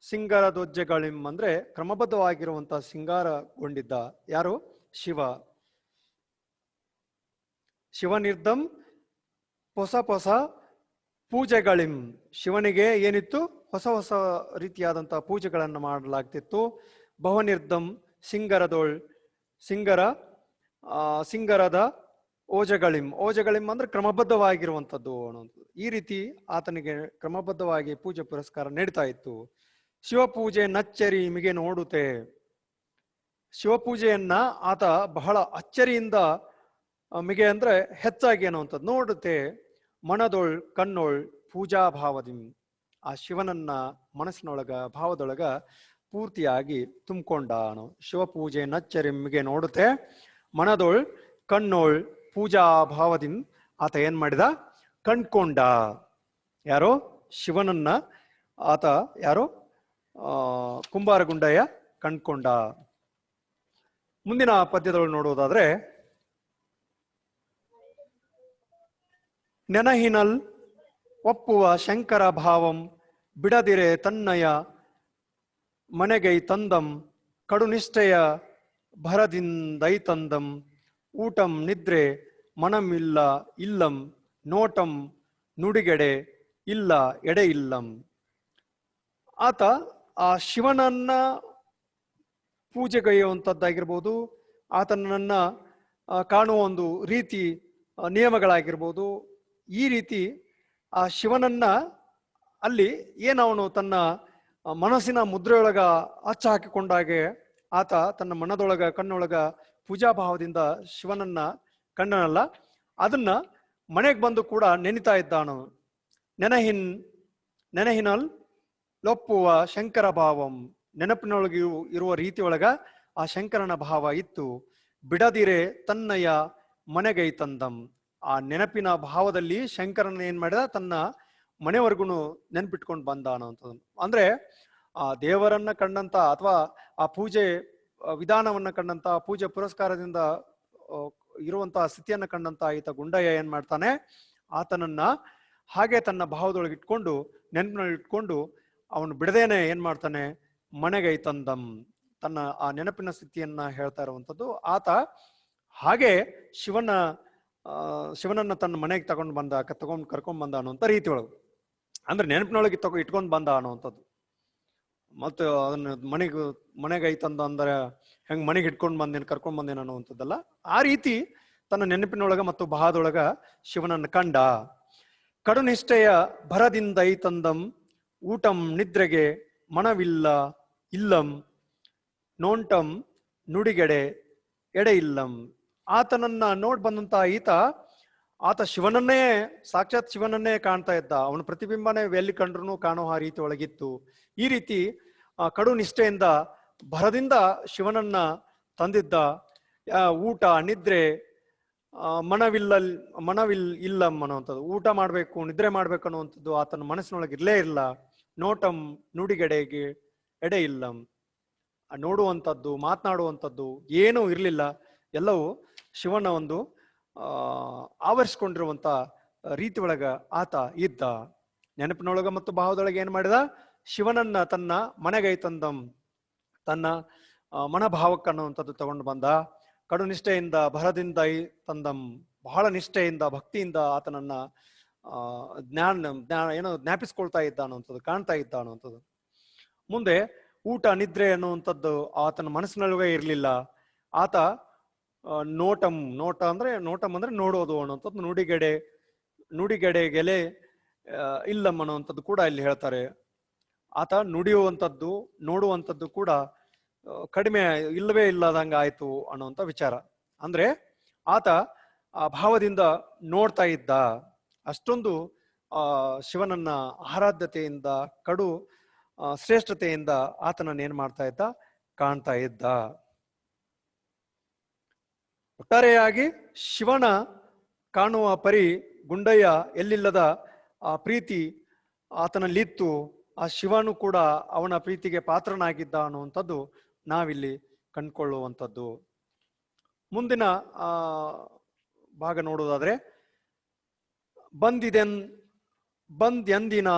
ಸಿಂಗರದೊಜ್ಜೆಗಳಿಂ ಅಂದ್ರೆ ಕ್ರಮಬದ್ಧವಾಗಿರುವಂತಹ ಸಿಂಗಾರಗೊಂಡಿದ್ದ ಯಾರು, ಶಿವ. ಶಿವನಿರ್ದಂ ಹೊಸ ಹೊಸ ಪೂಜೆಗಳಿಂ, ಶಿವನಿಗೆ ಏನಿತ್ತು, ಹೊಸ ಹೊಸ ರೀತಿಯಾದಂತಹ ಪೂಜೆಗಳನ್ನು ಮಾಡಲಾಗ್ತಿತ್ತು. ಭವನಿರ್ದಂ ಸಿಂಗರದ ಓಜಗಳಿಂ ಅಂದ್ರೆ ಕ್ರಮಬದ್ಧವಾಗಿರುವಂಥದ್ದು ಅನ್ನುವಂಥದ್ದು. ಈ ರೀತಿ ಆತನಿಗೆ ಕ್ರಮಬದ್ಧವಾಗಿ ಪೂಜೆ ಪುರಸ್ಕಾರ ನಡೀತಾ ಇತ್ತು. ಶಿವಪೂಜೆ ನಚ್ಚರಿ ಮಿಗೆ ನೋಡುತ್ತೆ, ಶಿವಪೂಜೆಯನ್ನ ಆತ ಬಹಳ ಅಚ್ಚರಿಯಿಂದ ಮಿಗೆ ಅಂದ್ರೆ ಹೆಚ್ಚಾಗಿ ಅನ್ನುವಂಥದ್ದು ನೋಡುತ್ತೆ. ಮನದೊಳ್ ಕಣ್ಣೊಳ್ ಪೂಜಾ ಭಾವದಿ, ಆ ಶಿವನನ್ನ ಮನಸ್ಸಿನೊಳಗ ಭಾವದೊಳಗ ಪೂರ್ತಿಯಾಗಿ ತುಂಬಿಕೊಂಡ. ಶಿವಪೂಜೆ ನಚ್ಚರಿ ಮಿಗೆ ನೋಡುತ್ತೆ ಮನದೊಳ್ ಕಣ್ಣೋಳ್ ಪೂಜಾ ಭಾವದಿಂ, ಆತ ಏನ್ ಮಾಡಿದ, ಕಂಡ್ಕೊಂಡ. ಯಾರೋ ಶಿವನನ್ನ ಆತ ಯಾರೋ ಕುಂಬಾರಗುಂಡಯ್ಯ ಕಂಡ್ಕೊಂಡ. ಮುಂದಿನ ಪದ್ಯದೊಳಗೆ ನೋಡುವುದಾದ್ರೆ, ನೆನಹಿನಲ್ ಒಪ್ಪುವ ಶಂಕರ ಭಾವಂ ಬಿಡದಿರೆ ತನ್ನಯ ಮನೆಗೈ ತಂದಂ ಕಡುನಿಷ್ಠೆಯ ಭರದಿಂದೈತಂದಂ ಊಟಂ ನಿದ್ರೆ ಮನಮಿಲ್ಲ ಇಲ್ಲಂ ನೋಟಂ ನುಡಿಗೆಡೆ ಇಲ್ಲ ಎಡೆ ಇಲ್ಲಂ. ಆತ ಆ ಶಿವನನ್ನ ಪೂಜೆಗೈಯುವಂಥದ್ದಾಗಿರ್ಬೋದು, ಆತನನ್ನ ಕಾಣುವ ಒಂದು ರೀತಿ ನಿಯಮಗಳಾಗಿರ್ಬೋದು, ಈ ರೀತಿ ಆ ಶಿವನನ್ನ ಅಲ್ಲಿ ಏನವನು ತನ್ನ ಮನಸ್ಸಿನ ಮುದ್ರೆಯೊಳಗ ಅಚ್ಚ ಹಾಕಿಕೊಂಡಾಗೆ ಆತ ತನ್ನ ಮನದೊಳಗ ಕಣ್ಣೊಳಗ ಪೂಜಾಭಾವದಿಂದ ಶಿವನನ್ನ ಕಂಡನಲ್ಲ, ಅದನ್ನ ಮನೆಗೆ ಬಂದು ಕೂಡ ನೆನಿತಾ ಇದ್ದಾನು. ನೆನಹಿನಲ್ ಲೊಪ್ಪುವ ಶಂಕರ ಭಾವಂ, ನೆನಪಿನೊಳಗೆ ಇರುವ ರೀತಿಯೊಳಗ ಆ ಶಂಕರನ ಭಾವ ಇತ್ತು. ಬಿಡದಿರೆ ತನ್ನಯ ಮನೆಗೈ ತಂದಂ, ಆ ನೆನಪಿನ ಭಾವದಲ್ಲಿ ಶಂಕರನ ಏನ್ ಮಾಡಿದ, ತನ್ನ ಮನೆವರೆಗೂ ನೆನ್ಪಿಟ್ಕೊಂಡು ಬಂದ ಅನ್ನೋಂಥದ್ದು. ಅಂದ್ರೆ ಆ ದೇವರನ್ನ ಕಂಡಂತ ಅಥವಾ ಆ ಪೂಜೆ ವಿಧಾನವನ್ನ ಕಂಡಂತ ಪೂಜೆ ಪುರಸ್ಕಾರದಿಂದ ಇರುವಂತಹ ಸ್ಥಿತಿಯನ್ನ ಕಂಡಂತ ಈತ ಗುಂಡಯ್ಯ ಏನ್ ಮಾಡ್ತಾನೆ, ಆತನನ್ನ ಹಾಗೆ ತನ್ನ ಭಾವದೊಳಗೆ ಇಟ್ಕೊಂಡು ನೆನಪಿನಲ್ಲಿ ಇಟ್ಕೊಂಡು ಅವನು ಬಿಡದೇನೆ ಏನ್ ಮಾಡ್ತಾನೆ, ಮನೆಗೈ ತಂದಂ, ತನ್ನ ಆ ನೆನಪಿನ ಸ್ಥಿತಿಯನ್ನ ಹೇಳ್ತಾ ಇರುವಂತದ್ದು. ಆತ ಹಾಗೆ ಶಿವನನ್ನ ತನ್ನ ಮನೆಗೆ ಕರ್ಕೊಂಡ್ ಬಂದ ಅನ್ನುವಂಥ ರೀತಿ ಒಳಗೆ, ಅಂದ್ರೆ ನೆನಪಿನೊಳಗೆ ಇಟ್ಕೊಂಡ್ ಬಂದ ಅನ್ನುವಂಥದ್ದು. ಮತ್ತೆ ಅದನ್ನ ಮನೆಗೈ ತಂದ ಅಂದ್ರೆ ಹೆಂಗ್ ಮನೆಗೆ ಇಟ್ಕೊಂಡ್ ಬಂದೇನು ಕರ್ಕೊಂಡ್ ಬಂದೇನು ಅನ್ನುವಂಥದ್ದಲ್ಲ. ಆ ರೀತಿ ತನ್ನ ನೆನಪಿನೊಳಗ ಮತ್ತು ಭಾವದೊಳಗ ಶಿವನನ್ನ ಕಂಡ. ಕಡುನಿಷ್ಠೆಯ ಭರದಿಂದ ಐತಂದಂ ಊಟಂ ನಿದ್ರೆಗೆ ಮನವಿಲ್ಲ ಇಲ್ಲಂ ನೋಂಟಂ ನುಡಿಗೆಡೆ ಎಡೆ ಇಲ್ಲಂ. ಆತನನ್ನ ನೋಡ್ ಬಂದಂತ ಆತ ಶಿವನನ್ನೇ, ಸಾಕ್ಷಾತ್ ಶಿವನನ್ನೇ ಕಾಣ್ತಾ ಇದ್ದ. ಅವನ ಪ್ರತಿಬಿಂಬನೇ ಎಲ್ಲಿ ಕಂಡ್ರು ಕಾಣೋ ಆ ರೀತಿ ಒಳಗಿತ್ತು. ಈ ರೀತಿ ಕಡು ನಿಷ್ಠೆಯಿಂದ ಭರದಿಂದ ಶಿವನನ್ನ ತಂದಿದ್ದ. ಊಟ ನಿದ್ರೆ ಮನವಿಲ್ ಇಲ್ಲಂ ಅನ್ನುವಂಥದ್ದು, ಊಟ ಮಾಡ್ಬೇಕು ನಿದ್ರೆ ಮಾಡ್ಬೇಕು ಅನ್ನುವಂಥದ್ದು ಆತನ ಮನಸ್ಸಿನೊಳಗೆ ಇರ್ಲೇ ಇಲ್ಲ. ನೋಟಂ ನುಡಿಗೆಡೆಗೆ ಎಡೆ ಇಲ್ಲಂ, ನೋಡುವಂಥದ್ದು ಮಾತನಾಡುವಂಥದ್ದು ಏನೂ ಇರ್ಲಿಲ್ಲ. ಎಲ್ಲವೂ ಶಿವನ ಒಂದು ಆವರಿಸ್ಕೊಂಡಿರುವಂತ ರೀತಿ ಒಳಗ ಆತ ಇದ್ದ. ನೆನಪಿನೊಳಗ ಮತ್ತು ಭಾವದೊಳಗೆ ಏನ್ ಮಾಡಿದ, ಶಿವನನ್ನ ತನ್ನ ಮನೆಗೈ ತಂದಂ, ತನ್ನ ಮನಭಾವಕ್ಕೆ ಅನ್ನುವಂಥದ್ದು ತಗೊಂಡು ಬಂದ. ಕಡು ನಿಷ್ಠೆಯಿಂದ ಭರದಿಂದ ತಂದಂ, ಬಹಳ ನಿಷ್ಠೆಯಿಂದ ಭಕ್ತಿಯಿಂದ ಆತನನ್ನ ಜ್ಞಾಪಿಸ್ಕೊಳ್ತಾ ಇದ್ದ ಅನ್ನುವಂಥದ್ದು, ಕಾಣ್ತಾ ಇದ್ದ ಅನ್ನುವಂಥದ್ದು. ಮುಂದೆ ಊಟ ನಿದ್ರೆ ಅನ್ನುವಂಥದ್ದು ಆತನ ಮನಸ್ಸಿನೊಳಗೆ ಇರಲಿಲ್ಲ. ಆತ ನೋಟಂ ಅಂದ್ರೆ ನೋಡೋದು ಅನ್ನುವಂಥದ್ದು, ನುಡಿಗೆಡೆಗೆಲೆ ಇಲ್ಲಂ ಅನ್ನುವಂಥದ್ದು ಕೂಡ ಇಲ್ಲಿ ಹೇಳ್ತಾರೆ. ಆತ ನುಡಿಯುವಂಥದ್ದು ನೋಡುವಂಥದ್ದು ಕೂಡ ಕಡಿಮೆ ಇಲ್ಲವೇ ಇಲ್ಲದಂಗ ಆಯ್ತು ಅನ್ನುವಂಥ ವಿಚಾರ. ಅಂದ್ರೆ ಆತ ಆ ಭಾವದಿಂದ ನೋಡ್ತಾ ಇದ್ದ. ಅಷ್ಟೊಂದು ಶಿವನನ್ನ ಆರಾಧ್ಯತೆಯಿಂದ ಕಡು ಶ್ರೇಷ್ಠತೆಯಿಂದ ಆತನನ್ನ ಏನ್ ಮಾಡ್ತಾ ಇದ್ದ, ಕಾಣ್ತಾ ಇದ್ದ. ಒಟ್ಟಾರೆಯಾಗಿ ಶಿವನ ಕಾಣುವ ಪರಿ ಗುಂಡಯ್ಯ ಎಲ್ಲಿಲ್ಲದ ಆ ಪ್ರೀತಿ ಆತನಲ್ಲಿತ್ತು. ಆ ಶಿವನು ಕೂಡ ಅವನ ಪ್ರೀತಿಗೆ ಪಾತ್ರನಾಗಿದ್ದ ಅನ್ನುವಂಥದ್ದು ನಾವಿಲ್ಲಿ ಕಂಡುಕೊಳ್ಳುವಂಥದ್ದು. ಮುಂದಿನ ಭಾಗ ನೋಡುವುದಾದ್ರೆ, ಬಂದ್ಯಂದಿನ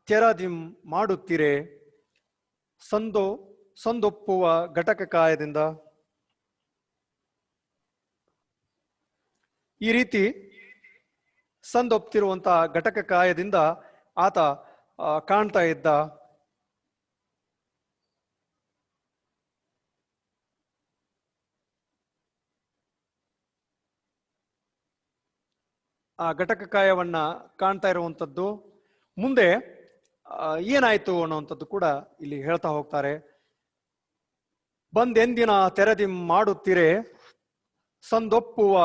ತೆರದಿಂ ಮಾಡುತ್ತೀರೆ ಸಂದೊಪ್ಪುವ ಘಟಕ ಕಾಯದಿಂದ. ಈ ರೀತಿ ಸಂದೊಪ್ತಿರುವಂತಹ ಘಟಕ ಕಾಯದಿಂದ ಆತ ಕಾಣ್ತಾ ಇದ್ದ. ಆ ಘಟಕ ಕಾಯವನ್ನ ಕಾಣ್ತಾ ಇರುವಂಥದ್ದು. ಮುಂದೆ ಏನಾಯ್ತು ಅನ್ನುವಂಥದ್ದು ಕೂಡ ಇಲ್ಲಿ ಹೇಳ್ತಾ ಹೋಗ್ತಾರೆ. ಬಂದೆಂದಿನ ತೆರದಿಂ ಮಾಡುತ್ತೀರೆ ಸಂದೊಪ್ಪುವ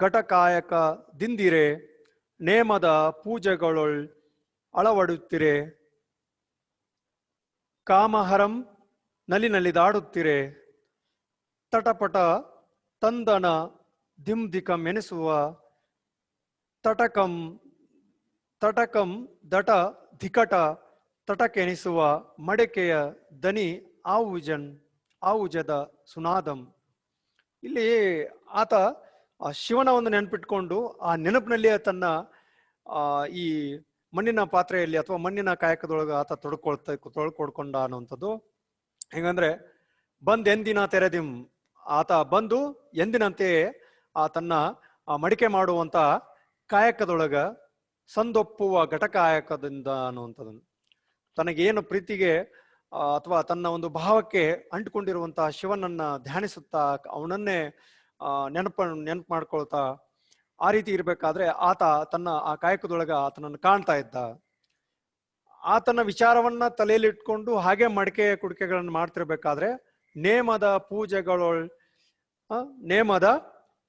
ಘಟಕಾಯಕ ದಿಂದಿರೆ ನೇಮದ ಪೂಜೆಗಳೊಳ್ ಅಳವಡುತ್ತೀರೆ ಕಾಮಹರಂ ನಲಿದಾಡುತ್ತೀರೆ ತಟಪಟ ತಂದನ ದಿಂದಿಕಂ ಎನಿಸುವ ತಟಕಂ ದಟ ಧಿಕಟ ತಟಕೆನಿಸುವ ಮಡಿಕೆಯ ದನಿ ಆವುಜದ ಸುನಾದಂ. ಇಲ್ಲಿ ಆತ ಆ ಶಿವನ ಒಂದು ನೆನಪಿಟ್ಕೊಂಡು ಆ ನೆನಪಿನಲ್ಲಿ ತನ್ನ ಈ ಮಣ್ಣಿನ ಪಾತ್ರೆಯಲ್ಲಿ ಅಥವಾ ಮಣ್ಣಿನ ಕಾಯಕದೊಳಗೆ ಆತ ತೊಳ್ಕೊಡ್ಕೊಂಡ ಅನ್ನುವಂಥದ್ದು. ಹೆಂಗಂದ್ರೆ ಎಂದಿನ ತೆರೆದಿಂ, ಆತ ಬಂದು ಎಂದಿನಂತೆಯೇ ಆ ತನ್ನ ಮಡಿಕೆ ಮಾಡುವಂತ ಕಾಯಕದೊಳಗ ಸಂದೊಪ್ಪುವ ಘಟಕಾಯಕದಿಂದ ಅನ್ನುವಂಥದ್ದನ್ನು, ತನಗೇನು ಪ್ರೀತಿಗೆ ಅಥವಾ ತನ್ನ ಒಂದು ಭಾವಕ್ಕೆ ಅಂಟುಕೊಂಡಿರುವಂತಹ ಶಿವನನ್ನ ಧ್ಯಾನಿಸುತ್ತಾ ಅವನನ್ನೇ ನೆನಪು ಮಾಡ್ಕೊಳ್ತಾ ಆ ರೀತಿ ಇರ್ಬೇಕಾದ್ರೆ ಆತ ತನ್ನ ಆ ಕಾಯಕದೊಳಗ ಆತನನ್ನು ಕಾಣ್ತಾ ಇದ್ದ. ಆತನ ವಿಚಾರವನ್ನ ತಲೆಯಲ್ಲಿ ಇಟ್ಕೊಂಡು ಹಾಗೆ ಮಡಿಕೆ ಕುಡಿಕೆಗಳನ್ನು ಮಾಡ್ತಿರ್ಬೇಕಾದ್ರೆ ನೇಮದ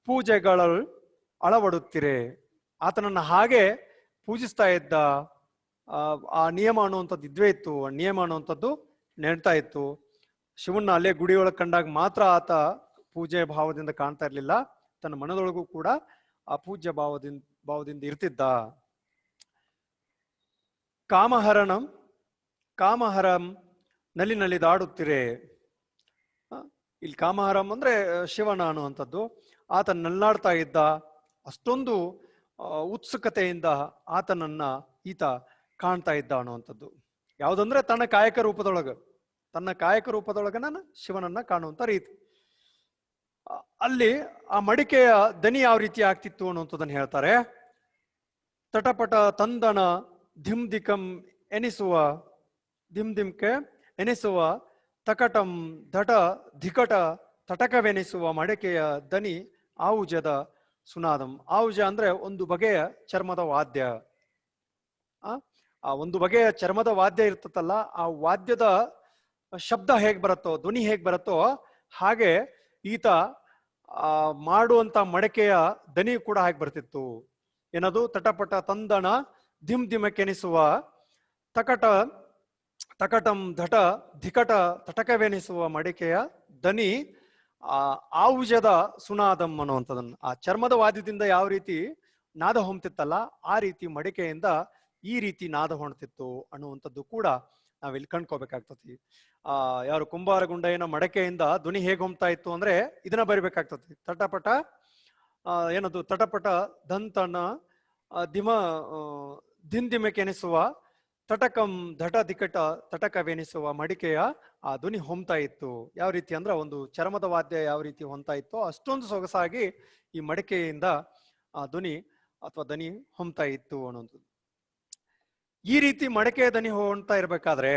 ಪೂಜೆಗಳ ಅಳವಡುತ್ತೀರೆ, ಆತನನ್ನ ಹಾಗೆ ಪೂಜಿಸ್ತಾ ಇದ್ದ. ಆ ನಿಯಮ ಅನ್ನುವಂಥದ್ದು ಇದ್ವೇ ಇತ್ತು, ನಿಯಮ ಅನ್ನುವಂಥದ್ದು ನೆಡ್ತಾ ಇತ್ತು. ಶಿವನ್ನ ಅಲ್ಲೇ ಗುಡಿಯೊಳಗೆ ಕಂಡಾಗ ಮಾತ್ರ ಆತ ಪೂಜೆ ಭಾವದಿಂದ ಕಾಣ್ತಾ ಇರ್ಲಿಲ್ಲ, ತನ್ನ ಮನದೊಳಗೂ ಕೂಡ ಆ ಪೂಜ್ಯ ಭಾವದಿಂದ ಇರ್ತಿದ್ದ. ಕಾಮಹರಣಂ ಕಾಮಹರಂ ನಲಿ ನಲಿದಾಡುತ್ತಿರೆ. ಇಲ್ಲಿ ಕಾಮಹರಂ ಅಂದ್ರೆ ಶಿವನ ಅನ್ನುವಂಥದ್ದು. ಆತ ನಲ್ಲಾಡ್ತಾ ಇದ್ದ, ಅಷ್ಟೊಂದು ಉತ್ಸುಕತೆಯಿಂದ ಆತನನ್ನ ಈತ ಕಾಣ್ತಾ ಇದ್ದ ಅನ್ನುವಂಥದ್ದು. ಯಾವುದಂದ್ರೆ ತನ್ನ ಕಾಯಕ ರೂಪದೊಳಗ ನಾನು ಶಿವನನ್ನ ಕಾಣುವಂತ ರೀತಿ. ಅಲ್ಲಿ ಆ ಮಡಿಕೆಯ ದನಿ ಯಾವ ರೀತಿ ಆಗ್ತಿತ್ತು ಅನ್ನುವಂಥದ್ದನ್ನು ಹೇಳ್ತಾರೆ. ತಟಪಟ ತಂದನ ಧಿಮ್ದಿಕಂ ಎನಿಸುವ, ಧಿಮ್ದಿಮ್ಕೆ ಎನಿಸುವ, ತಕಟಂ ಧಟ ಧಿಕಟ ತಟಕವೆನಿಸುವ ಮಡಿಕೆಯ ದನಿ ಆವುಜದ ಸುನಾದಂ. ಆವುಜ ಅಂದ್ರೆ ಒಂದು ಬಗೆಯ ಚರ್ಮದ ವಾದ್ಯ. ಆ ಒಂದು ಬಗೆಯ ಚರ್ಮದ ವಾದ್ಯ ಇರ್ತತಲ್ಲ, ಆ ವಾದ್ಯದ ಶಬ್ದ ಹೇಗ್ ಬರುತ್ತೋ, ಧ್ವನಿ ಹೇಗ್ ಬರುತ್ತೋ ಹಾಗೆ ಈತ ಮಾಡುವಂತ ಮಡಕೆಯ ದನಿ ಕೂಡ ಹಾಗೆ ಬರ್ತಿತ್ತು. ಏನದು? ತಟಪಟ ತಂದನ ಧಿಮ್ ಧಿಮಕ್ಕೆನಿಸುವ, ತಕಟಂ ಧಟ ಧಿಕಟ ತಟಕವೆನಿಸುವ ಮಡಿಕೆಯ ದನಿ ಆವುಜದ ಸುನಾದಂ ಅನ್ನುವಂಥದನ್ನು. ಆ ಚರ್ಮದ ವಾದ್ಯದಿಂದ ಯಾವ ರೀತಿ ನಾದ ಹೊಮ್ತಿತ್ತಲ್ಲ, ಆ ರೀತಿ ಮಡಿಕೆಯಿಂದ ಈ ರೀತಿ ನಾದ ಹೊಣ್ತಿತ್ತು ಅನ್ನುವಂಥದ್ದು ಕೂಡ ನಾವಿಲ್ಲಿ ಕಂಡ್ಕೋಬೇಕಾಗ್ತತಿ. ಯಾರು ಕುಂಬಾರಗುಂಡಯ್ಯನ ಮಡಕೆಯಿಂದ ಧ್ವನಿ ಹೇಗೆ ಹೊಮ್ತಾ ಇತ್ತು ಅಂದ್ರೆ ಇದನ್ನ ಬರಿಬೇಕಾಗ್ತತಿ. ತಟಪಟ ಏನದು? ತಟಪಟ ದಂತನ ದಿಂದಿಮೆಕೆನಿಸುವ, ತಟಕಂ ಧಟ ದಿಕಟ ತಟಕವೆನಿಸುವ ಮಡಿಕೆಯ ಆ ಧ್ವನಿ ಹೊಮ್ತಾ ಇತ್ತು. ಯಾವ ರೀತಿ ಅಂದ್ರೆ ಒಂದು ಚರ್ಮದ ವಾದ್ಯ ಯಾವ ರೀತಿ ಹೊಮ್ತಾ ಇತ್ತೋ ಅಷ್ಟೊಂದು ಸೊಗಸಾಗಿ ಈ ಮಡಿಕೆಯಿಂದ ಆ ಧ್ವನಿ ಅಥವಾ ದನಿ ಹೊಮ್ತಾ ಇತ್ತು ಅನ್ನೋದು. ಈ ರೀತಿ ಮಡಕೆಯ ದನಿ ಹೊಣ್ತಾ ಇರ್ಬೇಕಾದ್ರೆ,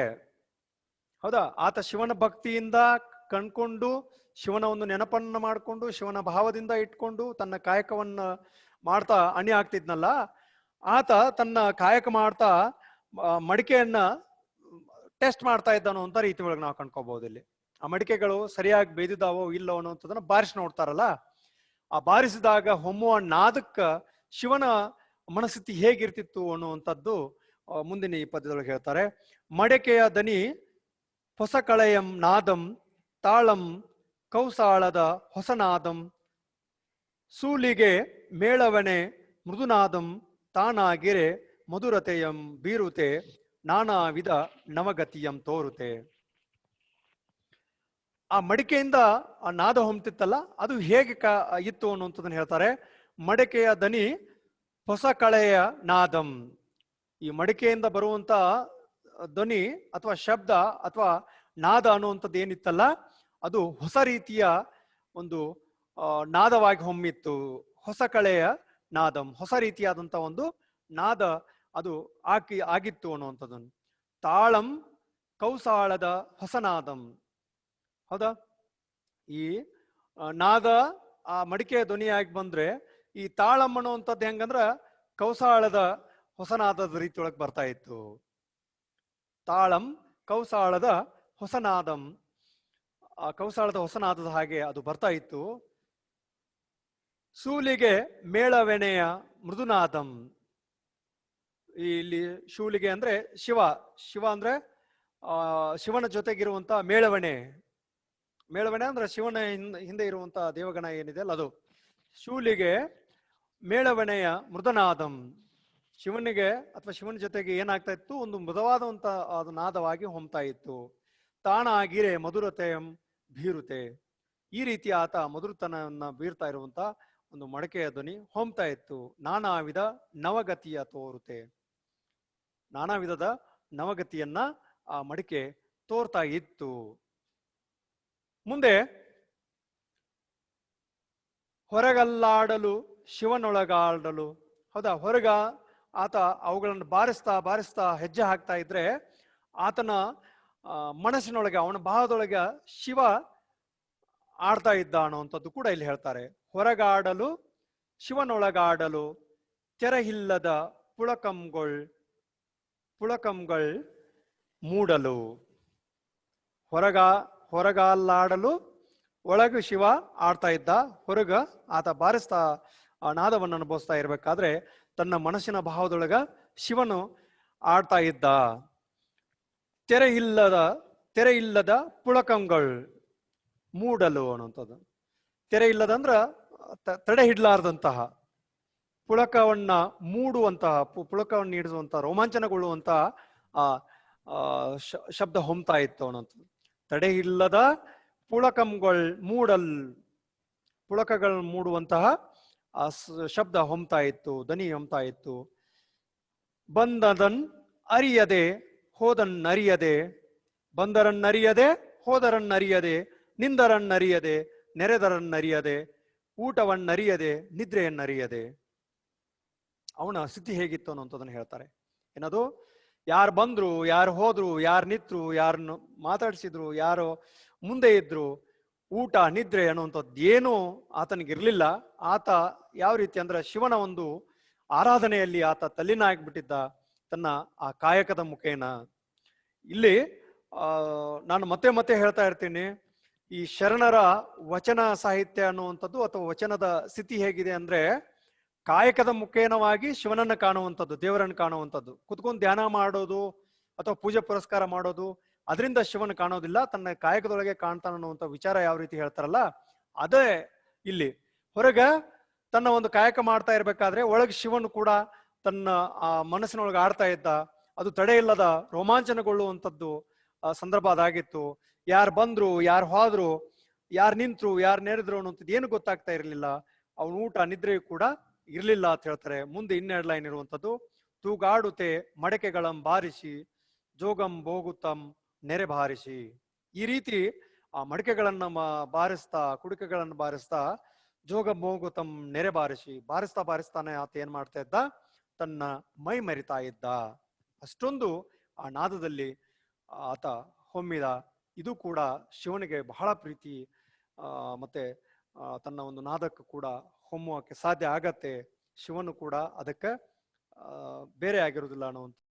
ಹೌದಾ, ಆತ ಶಿವನ ಭಕ್ತಿಯಿಂದ ಕಣ್ಕೊಂಡು, ಶಿವನ ಒಂದು ನೆನಪನ್ನ ಮಾಡಿಕೊಂಡು, ಶಿವನ ಭಾವದಿಂದ ಇಟ್ಕೊಂಡು ತನ್ನ ಕಾಯಕವನ್ನ ಮಾಡ್ತಾ ಅಣಿ ಆಗ್ತಿದ್ನಲ್ಲ, ಆತ ತನ್ನ ಕಾಯಕ ಮಾಡ್ತಾ ಮಡಿಕೆಯನ್ನ ಟೆಸ್ಟ್ ಮಾಡ್ತಾ ಇದ್ದಾನೋ ಅಂತ ರೀತಿ ಒಳಗೆ ನಾವು ಕಂಡ್ಕೋಬಹುದು. ಇಲ್ಲಿ ಆ ಮಡಿಕೆಗಳು ಸರಿಯಾಗಿ ಬೇದಿದಾವೋ ಇಲ್ಲೋ ಅನ್ನೋಂಥದನ್ನ ಬಾರಿಸಿ ನೋಡ್ತಾರಲ್ಲ, ಆ ಬಾರಿಸಿದಾಗ ಹೊಮ್ಮುವ ನಾದಕ್ಕ ಶಿವನ ಮನಸ್ಥಿತಿ ಹೇಗಿರ್ತಿತ್ತು ಅನ್ನುವಂಥದ್ದು ಮುಂದಿನ ಈ ಪದ್ಯದೊಳಗೆ ಹೇಳ್ತಾರೆ. ಮಡಕೆಯ ದನಿ ಹೊಸ ಕಳೆಯಂ ನಾದಂ ತಾಳಂ ಕೌಸಾಳದ ಹೊಸನಾದಂ ಸೂಲಿಗೆ ಮೇಳವನೆ ಮೃದುನಾದಂ ತಾನಾಗಿರೆ ಮಧುರತೆಯಂ ಬೀರುತೆ ನಾನಾ ವಿಧ ನವಗತಿಯಂ ತೋರುತೆ. ಆ ಮಡಿಕೆಯಿಂದ ಆ ನಾದ ಹೊಮ್ತಿತ್ತಲ್ಲ, ಅದು ಹೇಗೆ ಇತ್ತು ಅನ್ನುವಂಥದ್ದನ್ನು ಹೇಳ್ತಾರೆ. ಮಡಿಕೆಯ ದನಿ ಹೊಸ ಕಳೆಯ ನಾದಂ. ಈ ಮಡಿಕೆಯಿಂದ ಬರುವಂತ ಧ್ವನಿ ಅಥವಾ ಶಬ್ದ ಅಥವಾ ನಾದ ಅನ್ನುವಂಥದ್ದು ಏನಿತ್ತಲ್ಲ, ಅದು ಹೊಸ ರೀತಿಯ ಒಂದು ನಾದವಾಗಿ ಹೊಮ್ಮಿತ್ತು. ಹೊಸ ಕಳೆಯ ನಾದಂ, ಹೊಸ ರೀತಿಯಾದಂತ ಒಂದು ನಾದ ಅದು ಆಗಿತ್ತು ಅನ್ನುವಂಥದ್ದನ್ನು. ತಾಳಂ ಕೌಸಾಳದ ಹೊಸನಾದಂ. ಹೌದಾ, ಈ ನಾದ ಆ ಮಡಿಕೆಯ ಧ್ವನಿಯಾಗಿ ಬಂದ್ರೆ, ಈ ತಾಳಂ ಅನ್ನುವಂಥದ್ದು ಹೆಂಗಂದ್ರ ಕೌಸಾಳದ ಹೊಸನಾದದ ರೀತಿಯೊಳಗೆ ಬರ್ತಾ ಇತ್ತು. ತಾಳಂ ಕೌಸಾಳದ ಹೊಸನಾದಂ, ಆ ಕೌಸಾಳದ ಹೊಸನಾದದ ಹಾಗೆ ಅದು ಬರ್ತಾ ಇತ್ತು. ಸೂಲಿಗೆ ಮೇಳವೆನೆಯ ಮೃದುನಾದಂ. ಇಲ್ಲಿ ಶೂಲಿಗೆ ಅಂದ್ರೆ ಶಿವ, ಶಿವ ಅಂದ್ರೆ ಶಿವನ ಜೊತೆಗಿರುವಂತ ಮೇಳವಣೆ. ಮೇಳವಣೆ ಅಂದ್ರೆ ಶಿವನ ಹಿಂದೆ ಇರುವಂತ ದೇವಗಣ ಏನಿದೆ ಅಲ್ಲ ಅದು. ಶೂಲಿಗೆ ಮೇಳವಣೆಯ ಮೃದನಾದಂ. ಶಿವನಿಗೆ ಅಥವಾ ಶಿವನ ಜೊತೆಗೆ ಏನಾಗ್ತಾ ಇತ್ತು, ಒಂದು ಮೃದುವಾದಂತ ಅದು ನಾದವಾಗಿ ಹೊಮ್ತಾ ಇತ್ತು. ತಾನಾಗಿರೆ ಮಧುರತೆಯಂ ಭೀರುತೆ. ಈ ರೀತಿ ಆತ ಮಧುರತನವನ್ನ ಬೀರ್ತಾ ಇರುವಂತ ಒಂದು ಮಡಕೆಯ ಧ್ವನಿ ಹೊಮ್ತಾ ಇತ್ತು. ನಾನಾ ವಿಧ ನವಗತಿಯ ತೋರುತೆ. ನಾನಾ ವಿಧದ ನವಗತಿಯನ್ನ ಆ ಮಡಿಕೆ ತೋರ್ತಾ ಇತ್ತು. ಮುಂದೆ ಹೊರಗಲ್ಲಾಡಲು ಶಿವನೊಳಗಾಡಲು. ಹೌದಾ, ಹೊರಗ ಆತ ಅವುಗಳನ್ನು ಬಾರಿಸ್ತಾ ಬಾರಿಸ್ತಾ ಹೆಜ್ಜೆ ಹಾಕ್ತಾ ಇದ್ರೆ ಆತನ ಮನಸ್ಸಿನೊಳಗೆ, ಅವನ ಭಾವದೊಳಗೆ ಶಿವ ಆಡ್ತಾ ಇದ್ದ ಅನ್ನುವಂಥದ್ದು ಕೂಡ ಇಲ್ಲಿ ಹೇಳ್ತಾರೆ. ಹೊರಗಾಡಲು ಶಿವನೊಳಗಾಡಲು ತೆರಹಿಲ್ಲದ ಪುಳಕಂಗಳ್ ಮೂಡಲು. ಹೊರಗಾಲಾಡಲು ಒಳಗೆ ಶಿವ ಆಡ್ತಾ ಇದ್ದ, ಹೊರಗ ಆತ ಬಾರಿಸ್ತಾ ಆ ನಾದವನ್ನು ಅನುಭವಿಸ್ತಾ ಇರ್ಬೇಕಾದ್ರೆ ತನ್ನ ಮನಸ್ಸಿನ ಭಾವದೊಳಗ ಶಿವನು ಆಡ್ತಾ ಇದ್ದ. ತೆರೆ ಇಲ್ಲದ ಪುಳಕಂಗಳ್ ಮೂಡಲು ಅನ್ನುವಂಥದ್ದು. ತೆರೆ ಇಲ್ಲದಂದ್ರ ತಡೆ ಹಿಡ್ಲಾರ್ದಂತಹ, ಪುಳಕವನ್ನ ಮೂಡುವಂತಹ ಪುಳಕವನ್ನು ನೀಡಿಸುವಂತಹ ರೋಮಾಂಚನಗೊಳ್ಳುವಂತಹ ಆ ಶಬ್ದ ಹೊಮ್ತಾ ಇತ್ತು ಅನ್ನೋಂಥದ್ದು. ತಡೆ ಇಲ್ಲದ ಪುಳಕಂಗಳ್ ಮೂಡಲ್, ಪುಳಕಗಳು ಮೂಡುವಂತಹ ಆ ಶಬ್ದ ಹೊಮ್ತಾ ಇತ್ತು, ದನಿ ಹೊಮ್ತಾ ಇತ್ತು. ಬಂದದನ್ ಅರಿಯದೆ ಹೋದನ್ನರಿಯದೆ, ಬಂದರನ್ನರಿಯದೆ ಹೋದರನ್ನರಿಯದೆ, ನಿಂದರನ್ನರಿಯದೆ ನೆರೆದರನ್ನರಿಯದೆ, ಊಟವನ್ನರಿಯದೆ ನಿದ್ರೆಯನ್ನರಿಯದೆ. ಅವನ ಸ್ಥಿತಿ ಹೇಗಿತ್ತು ಅನ್ನೋಂಥದ್ದನ್ನು ಹೇಳ್ತಾರೆ. ಏನದು, ಯಾರು ಬಂದ್ರು, ಯಾರು ಹೋದ್ರು, ಯಾರು ನಿತ್ರು, ಯಾರನ್ನು ಮಾತಾಡಿಸಿದ್ರು, ಯಾರು ಮುಂದೆ ಇದ್ರು, ಊಟ ನಿದ್ರೆ ಅನ್ನುವಂಥದ್ದು ಏನೂ ಆತನಿಗಿರ್ಲಿಲ್ಲ. ಆತ ಯಾವ ರೀತಿ ಅಂದ್ರೆ ಶಿವನ ಒಂದು ಆರಾಧನೆಯಲ್ಲಿ ಆತ ತಲ್ಲಿನ ಆಗ್ಬಿಟ್ಟಿದ್ದ ತನ್ನ ಆ ಕಾಯಕದ ಮುಖೇನ. ಇಲ್ಲಿ ನಾನು ಮತ್ತೆ ಮತ್ತೆ ಹೇಳ್ತಾ ಇರ್ತೀನಿ, ಈ ಶರಣರ ವಚನ ಸಾಹಿತ್ಯ ಅನ್ನುವಂಥದ್ದು ಅಥವಾ ವಚನದ ಸ್ಥಿತಿ ಹೇಗಿದೆ ಅಂದ್ರೆ ಕಾಯಕದ ಮುಖೇನವಾಗಿ ಶಿವನನ್ನ ಕಾಣುವಂಥದ್ದು, ದೇವರನ್ನು ಕಾಣುವಂಥದ್ದು. ಕುತ್ಕೊಂಡು ಧ್ಯಾನ ಮಾಡೋದು ಅಥವಾ ಪೂಜೆ ಪುರಸ್ಕಾರ ಮಾಡೋದು ಅದರಿಂದ ಶಿವನ ಕಾಣೋದಿಲ್ಲ, ತನ್ನ ಕಾಯಕದೊಳಗೆ ಕಾಣ್ತಾನನ್ನುವಂಥ ವಿಚಾರ ಯಾವ ರೀತಿ ಹೇಳ್ತಾರಲ್ಲ ಅದೇ ಇಲ್ಲಿ. ಹೊರಗ ತನ್ನ ಒಂದು ಕಾಯಕ ಮಾಡ್ತಾ ಇರ್ಬೇಕಾದ್ರೆ ಒಳಗೆ ಶಿವನು ಕೂಡ ತನ್ನ ಆ ಮನಸ್ಸಿನೊಳಗೆ ಆಡ್ತಾ ಇದ್ದ. ಅದು ತಡೆ ಇಲ್ಲದ ರೋಮಾಂಚನಗೊಳ್ಳುವಂಥದ್ದು ಸಂದರ್ಭ ಅದಾಗಿತ್ತು. ಯಾರು ಬಂದ್ರು, ಯಾರು ಹೋದ್ರು, ಯಾರು ನಿಂತ್ರು, ಯಾರು ನೆರೆದ್ರು ಅನ್ನುವಂಥದ್ದು ಏನು ಗೊತ್ತಾಗ್ತಾ ಇರಲಿಲ್ಲ. ಅವನ ಊಟ ನಿದ್ರೆಯು ಕೂಡ ಇರ್ಲಿಲ್ಲ ಅಂತ ಹೇಳ್ತಾರೆ. ಮುಂದೆ ಇನ್ನೆರಡು ಲೈನ್ ಇರುವಂಥದ್ದು, ತೂಗಾಡುತ್ತೆ ಮಡಕೆಗಳಂ ಬಾರಿಸಿ ಜೋಗಂ ಬೋಗುತ್ತಂ ನೆರೆ ಬಾರಿಸಿ. ಈ ರೀತಿ ಆ ಮಡಕೆಗಳನ್ನ ಬಾರಿಸ್ತಾ, ಕುಡಿಕೆಗಳನ್ನು ಬಾರಿಸ್ತಾ, ಜೋಗ ಬೋಗುತ್ತಂ ನೆರೆ ಬಾರಿಸಿ, ಬಾರಿಸ್ತಾ ಬಾರಿಸ್ತಾನೆ ಆತ ಏನ್ ಮಾಡ್ತಾ ಇದ್ದ, ತನ್ನ ಮೈ ಮರಿತಾ ಇದ್ದ. ಅಷ್ಟೊಂದು ಆ ನಾದದಲ್ಲಿ ಆತ ಹೊಮ್ಮಿದ. ಇದು ಕೂಡ ಶಿವನಿಗೆ ಬಹಳ ಪ್ರೀತಿ. ಮತ್ತೆ ತನ್ನ ಒಂದು ನಾದಕ್ಕೂ ಕೂಡ ಹೊಮ್ಮುವಕ್ಕೆ ಸಾಧ್ಯ ಆಗತ್ತೆ. ಶಿವನು ಕೂಡ ಅದಕ್ಕೆ ಬೇರೆ ಆಗಿರುವುದಿಲ್ಲ ಅನ್ನುವಂಥ